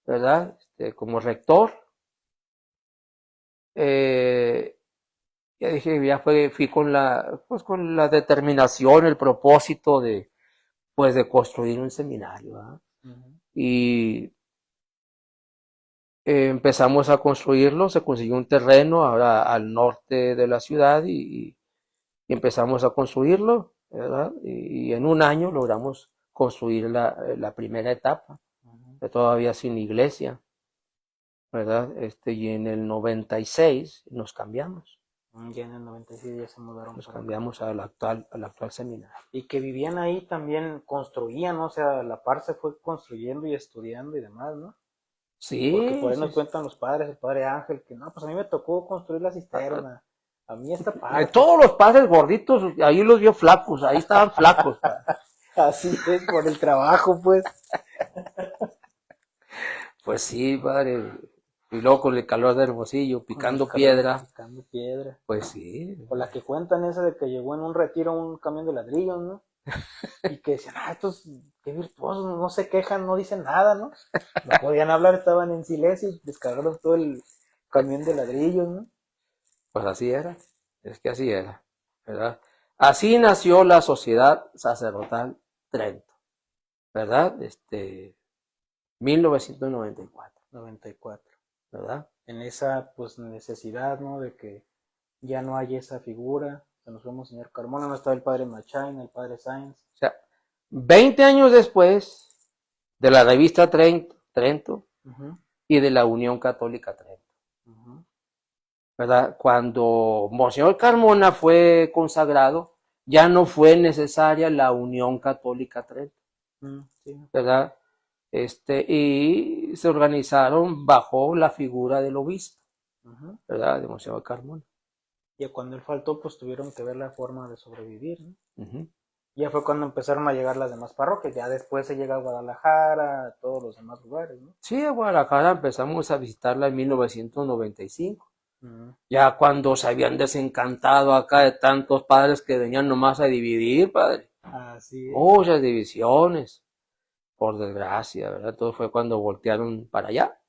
¿verdad? Como rector. Ya dije, fui pues con la determinación, el propósito pues de construir un seminario, ¿verdad? Y empezamos a construirlo, se consiguió un terreno ahora al norte de la ciudad y empezamos a construirlo, ¿verdad? Y en un año logramos construir la primera etapa, todavía sin iglesia, ¿verdad? Y en el 96 nos cambiamos. Ya en el 96 ya se mudaron Nos para acá. cambiamos al actual seminario. Y que vivían ahí también construían, ¿no? O sea, la par se fue construyendo y estudiando y demás, ¿no? Porque por Sí, ahí sí, nos sí. cuentan los padres, el padre Ángel, que no, pues a mí me tocó construir la cisterna. A mí esta parte. Todos los padres gorditos, ahí los vio flacos, ahí estaban flacos. Así es, por el trabajo, pues. Pues sí, padre. Y luego con el calor de Hermosillo, Con el picando calor, piedra, picando piedra. pues sí. O la que cuentan esa de que llegó en un retiro un camión de ladrillos, ¿no? Y que decían, estos, qué virtuosos, no se quejan, no dicen nada, ¿no? No podían hablar, estaban en silencio y descargaron todo el camión de ladrillos, ¿no? Pues así era, es que así era, ¿verdad? Así nació la Sociedad Sacerdotal Trento, ¿verdad? 1994, 94. ¿verdad? En esa, pues, necesidad, ¿no? De que ya no hay esa figura, Se nos fue Monseñor Carmona, no estaba el padre Machain, el padre Sáenz. O sea, 20 años después de la revista Trento y de la Unión Católica Trento. ¿Verdad? Cuando Monseñor Carmona fue consagrado, ya no fue necesaria la Unión Católica Trento. Sí. ¿Verdad? Y se organizaron bajo la figura del obispo, ¿verdad? De Monseñor Carmona. Y cuando él faltó, pues tuvieron que ver la forma de sobrevivir, ¿no? Ya fue cuando empezaron a llegar las demás parroquias, ya después se llega a Guadalajara, a todos los demás lugares, ¿no? Sí, a Guadalajara empezamos a visitarla en 1995. Ya cuando se habían desencantado acá de tantos padres que venían nomás a dividir, padre. Así es. Muchas divisiones, por desgracia, ¿verdad? Todo fue cuando voltearon para allá,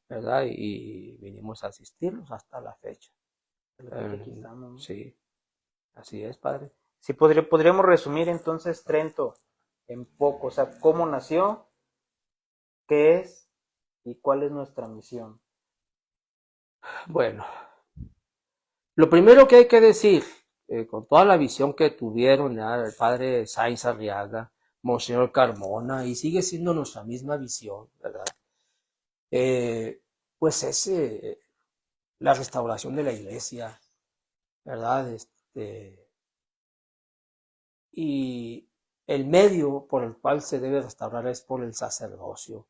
¿verdad? Y vinimos a asistirlos hasta la fecha. Sí, así es, padre. Sí, podríamos resumir entonces Trento en poco, o sea, cómo nació, qué es y cuál es nuestra misión. Bueno, lo primero que hay que decir, con toda la visión que tuvieron el padre Sáenz Arriaga, Monseñor Carmona, y sigue siendo nuestra misma visión, ¿verdad? Pues es la restauración de la iglesia, ¿verdad? Y el medio por el cual se debe restaurar es por el sacerdocio,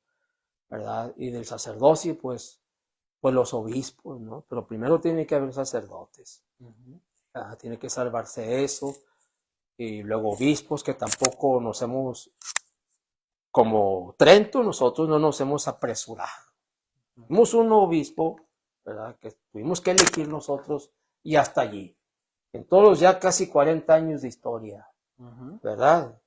¿verdad? Y del sacerdocio, pues los obispos, ¿no? Pero primero tiene que haber sacerdotes. Tiene que salvarse eso. Y luego obispos, que tampoco nos hemos, como Trento, nosotros no nos hemos apresurado. Tuvimos un obispo, ¿verdad? Que tuvimos que elegir nosotros y hasta allí. En todos los ya casi 40 años de historia, ¿verdad?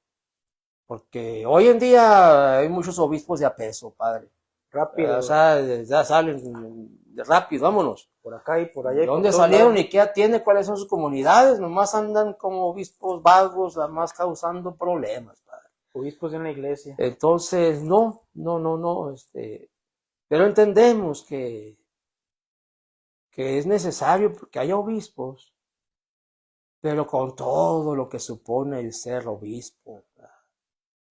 Porque hoy en día hay muchos obispos de a peso, padre. Rápido. O sea, ya salen rápido, vámonos. Por acá y por allá. ¿De dónde salieron y qué atienden? ¿Cuáles son sus comunidades? Nomás andan como obispos vagos, además causando problemas, padre. Obispos de una iglesia. Entonces, no. Pero entendemos que es necesario que haya obispos, pero con todo lo que supone el ser obispo.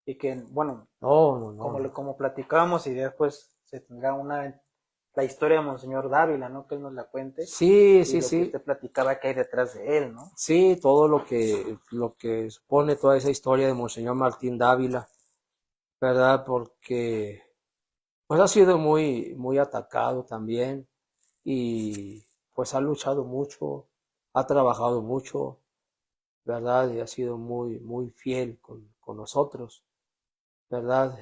Y que, bueno, no. Como platicamos y después se tendrá la historia de Monseñor Dávila, ¿no? Que él nos la cuente. Sí. Que usted platicaba que hay detrás de él, ¿no? Sí, todo lo que supone toda esa historia de Monseñor Martín Dávila, ¿verdad? Porque pues ha sido muy, muy atacado también y pues ha luchado mucho, ha trabajado mucho, ¿verdad? Y ha sido muy, muy fiel con nosotros, ¿verdad?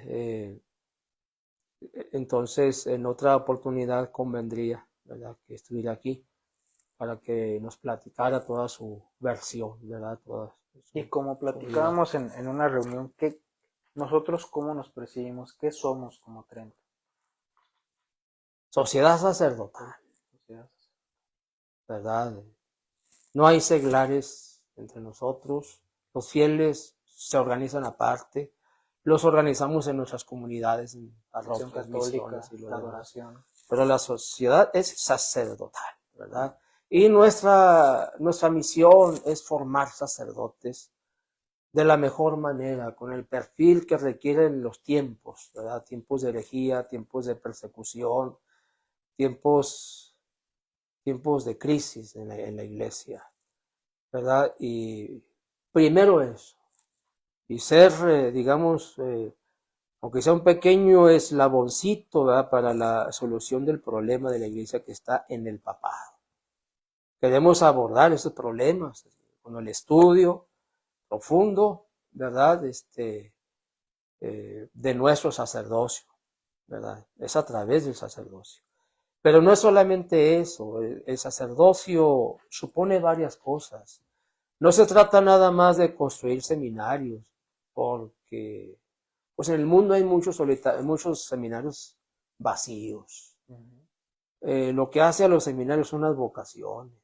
Entonces, en otra oportunidad convendría, ¿verdad? Que estuviera aquí para que nos platicara toda su versión, ¿verdad? Y como platicábamos en una reunión, que nosotros cómo nos percibimos, qué somos como Trento. Sociedad sacerdotal, ¿verdad? No hay seglares entre nosotros, los fieles se organizan aparte, los organizamos en nuestras comunidades, en parroquias, misiones y lo demás. Pero la sociedad es sacerdotal, ¿verdad? Y nuestra misión es formar sacerdotes de la mejor manera, con el perfil que requieren los tiempos, ¿verdad? Tiempos de herejía, tiempos de persecución, tiempos de crisis en la iglesia, ¿verdad? Y primero eso, y ser, digamos, aunque sea un pequeño eslaboncito, ¿verdad? Para la solución del problema de la iglesia que está en el papado. Queremos abordar esos problemas con el estudio profundo, ¿verdad? De nuestro sacerdocio, ¿verdad? Es a través del sacerdocio. Pero no es solamente eso, el sacerdocio supone varias cosas. No se trata nada más de construir seminarios, porque pues en el mundo hay muchos seminarios vacíos. Lo que hace a los seminarios son las vocaciones.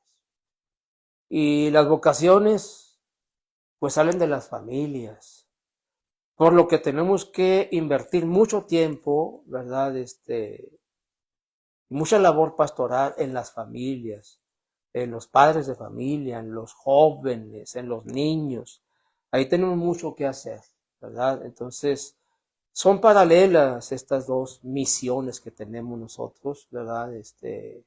Y las vocaciones pues salen de las familias, por lo que tenemos que invertir mucho tiempo, ¿verdad? Mucha labor pastoral en las familias, en los padres de familia, en los jóvenes, en los niños. Ahí tenemos mucho que hacer, ¿verdad? Entonces, son paralelas estas dos misiones que tenemos nosotros, ¿verdad? De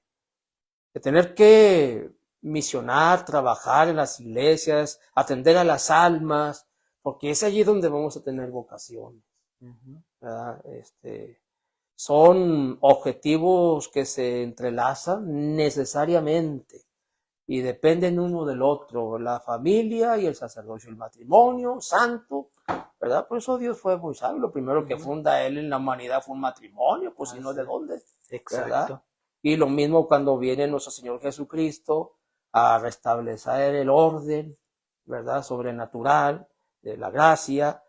tener que misionar, trabajar en las iglesias, atender a las almas, porque es allí donde vamos a tener vocaciones, ¿verdad? Son objetivos que se entrelazan necesariamente y dependen uno del otro, la familia y el sacerdocio, el matrimonio santo, ¿verdad? Por eso Dios fue muy sabio, lo primero que funda Él en la humanidad fue un matrimonio, pues si no, ¿de dónde? Exacto. ¿Verdad? Y lo mismo cuando viene nuestro Señor Jesucristo a restablecer el orden, ¿verdad? Sobrenatural, de la gracia,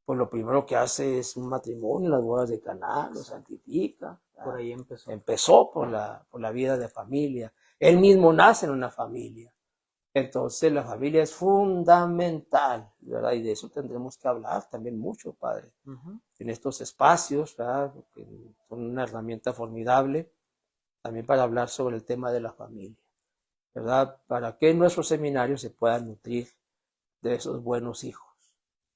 pues lo primero que hace es un matrimonio, las bodas de Caná, lo santifica. ¿Verdad? Por ahí empezó. Empezó por la vida de familia. Él mismo nace en una familia. Entonces la familia es fundamental, ¿verdad? Y de eso tendremos que hablar también mucho, Padre, en estos espacios, ¿verdad? Porque son una herramienta formidable también para hablar sobre el tema de la familia, ¿verdad? Para que nuestros seminarios se puedan nutrir de esos buenos hijos.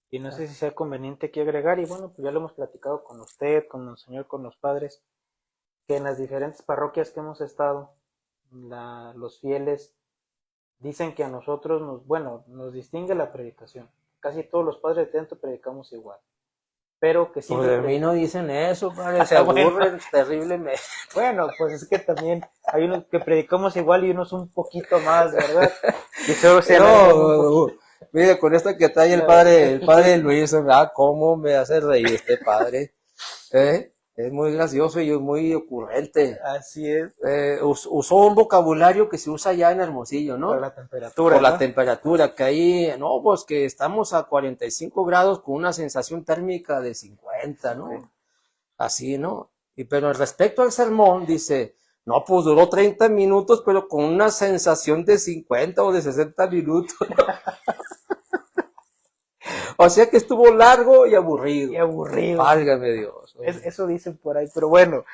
Y no sé si sea conveniente aquí agregar, y bueno, pues ya lo hemos platicado con usted, con el Señor, con los padres, que en las diferentes parroquias que hemos estado, los fieles dicen que a nosotros nos distingue la predicación. Casi todos los padres de dentro predicamos igual. Pero que siempre. Pues de mí no dicen eso, Padre, se aburren terriblemente. Bueno, pues es que también hay unos que predicamos igual y unos un poquito más, ¿verdad? Y solo se mire, con esta que trae el padre Luis, ¿verdad? ¿Cómo me hace reír este padre? Es muy gracioso y muy ocurrente. Así es. Usó un vocabulario que se usa ya en Hermosillo, ¿no? Por la temperatura. Por la temperatura, que ahí, no, pues que estamos a 45 grados con una sensación térmica de 50, ¿no? Sí. Así, ¿no? Pero respecto al sermón, dice, no, pues duró 30 minutos, pero con una sensación de 50 o de 60 minutos. O sea que estuvo largo y aburrido. Y aburrido. Válgame Dios. Eso dicen por ahí, pero bueno,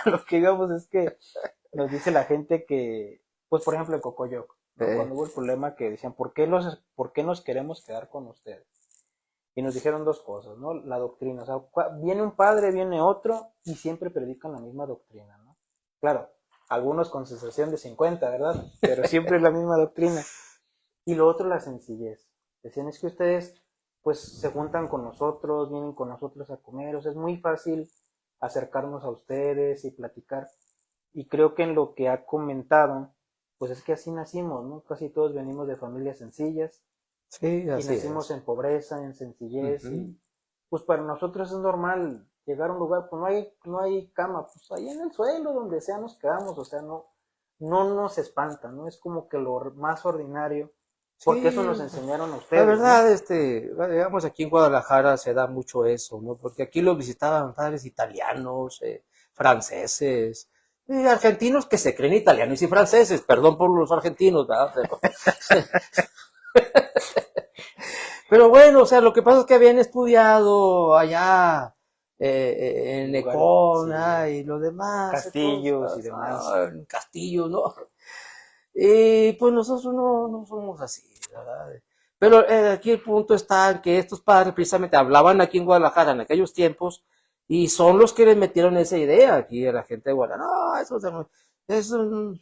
lo que digamos es que nos dice la gente que, pues por ejemplo en Cocoyoc, ¿no? Cuando hubo el problema que decían, ¿por qué nos queremos quedar con ustedes? Y nos dijeron dos cosas, ¿no? La doctrina, o sea, viene un padre, viene otro, y siempre predican la misma doctrina, ¿no? Claro, algunos con sensación de 50, ¿verdad? Pero siempre es la misma doctrina. Y lo otro, la sencillez. Decían, es que ustedes, pues, se juntan con nosotros, vienen con nosotros a comer, o sea, es muy fácil acercarnos a ustedes y platicar. Y creo que en lo que ha comentado, pues es que así nacimos, ¿no? Casi todos venimos de familias sencillas. Sí, así y nacimos en pobreza, en sencillez, y pues para nosotros es normal llegar a un lugar, pues no hay cama, pues ahí en el suelo, donde sea nos quedamos, o sea, no nos espanta, ¿no? Es como que lo más ordinario, porque eso nos enseñaron a ustedes. La verdad, ¿no? Digamos, aquí en Guadalajara se da mucho eso, ¿no? Porque aquí lo visitaban padres italianos, franceses, argentinos que se creen italianos y franceses, perdón por los argentinos, ¿verdad? Pero bueno, o sea, lo que pasa es que habían estudiado allá en Lecona, sí, y lo demás. Castillos y demás. Castillos, ¿no? Y pues nosotros no somos así, ¿verdad? Pero aquí el punto está en que estos padres precisamente hablaban aquí en Guadalajara en aquellos tiempos y son los que le metieron esa idea aquí a la gente de Guadalajara. No,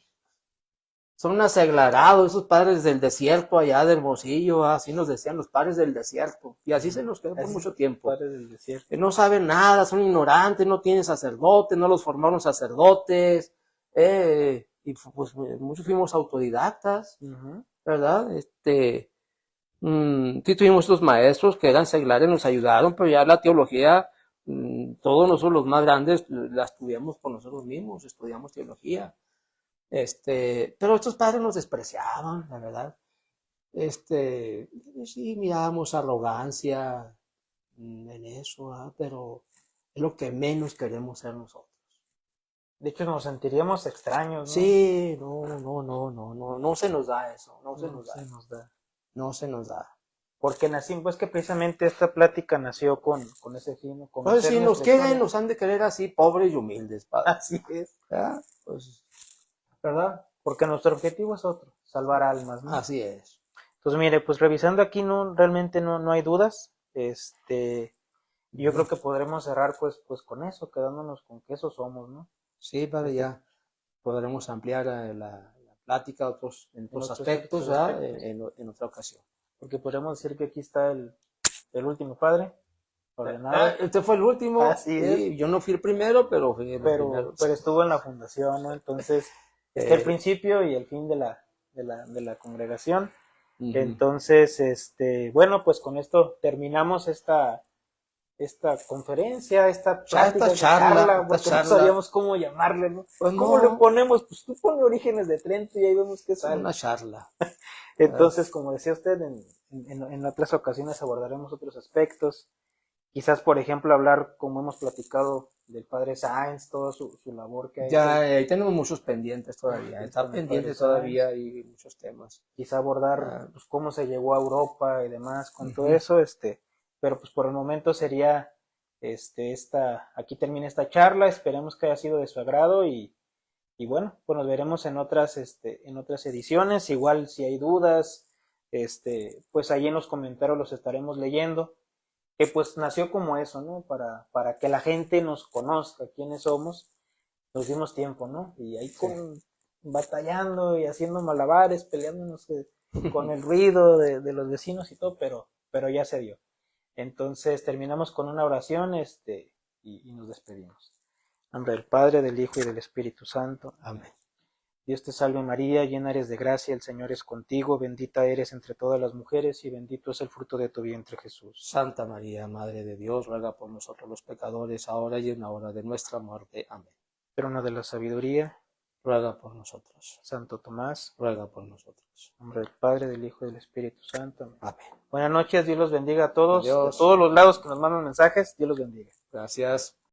son acelerados esos padres del desierto allá de Hermosillo, así nos decían los padres del desierto, y así se nos quedó por mucho tiempo. Padres del desierto. Que no saben nada, son ignorantes, no tienen sacerdotes, no los formaron sacerdotes, y pues muchos fuimos autodidactas, ¿verdad? Sí tuvimos estos maestros que eran seglares, nos ayudaron, pero ya la teología, todos nosotros los más grandes la estudiamos por nosotros mismos, estudiamos teología. Pero estos padres nos despreciaban, la verdad. Sí, mirábamos arrogancia en eso, ¿eh? Pero es lo que menos queremos ser nosotros. De hecho, nos sentiríamos extraños, ¿no? Sí, no se nos da eso, no se nos da. Porque pues que precisamente esta plática nació con ese fin. Pues si nos quieren, nos han de querer así, pobres y humildes, padre. Así es. ¿Verdad? Pues, ¿verdad? porque nuestro objetivo es otro, salvar almas, ¿no? Así es. Entonces, mire, pues revisando aquí realmente no hay dudas. Yo creo que podremos cerrar pues con eso, quedándonos con que eso somos, ¿no? Sí, padre, ya podremos ampliar la plática en otros aspectos, en otra ocasión. Porque podemos decir que aquí está el último padre ordenado. Este fue el último. Así es. Sí, yo no fui el primero, pero fui el primero. Pero estuvo en la fundación, ¿no? Entonces, está el principio y el fin de la congregación. Entonces, bueno, pues con esto terminamos esta conferencia, esta charla, porque no sabíamos cómo llamarle, ¿no? Pues ¿Cómo le ponemos? Pues tú pones Orígenes de Trento y ahí vemos qué sale. Una charla. Entonces, como decía usted, en otras ocasiones abordaremos otros aspectos. Quizás, por ejemplo, hablar, como hemos platicado, del padre Sáenz, toda su labor que ha hecho. Ya, ahí tenemos muchos pendientes todavía. Está pendiente todavía y muchos temas. Quizá abordar pues, cómo se llegó a Europa y demás, con todo eso, pero pues por el momento sería aquí termina esta charla. Esperemos que haya sido de su agrado y bueno, pues nos veremos en otras ediciones. Igual si hay dudas, pues ahí en los comentarios los estaremos leyendo. Que pues nació como eso, ¿no? Para que la gente nos conozca quiénes somos. Nos dimos tiempo, ¿no? Y ahí batallando y haciendo malabares, peleándonos con el ruido de los vecinos y todo, pero ya se dio. Entonces terminamos con una oración y nos despedimos. En nombre del Padre, del Hijo y del Espíritu Santo. Amén. Dios te salve María, llena eres de gracia, el Señor es contigo, bendita eres entre todas las mujeres y bendito es el fruto de tu vientre Jesús. Santa María, Madre de Dios, ruega por nosotros los pecadores, ahora y en la hora de nuestra muerte. Amén. Trono de la sabiduría, ruega por nosotros. Santo Tomás, ruega por nosotros. En nombre del Padre, del Hijo y del Espíritu Santo. Amén. Buenas noches, Dios los bendiga a todos, Dios. de todos los lados que nos mandan mensajes, Dios los bendiga. Gracias.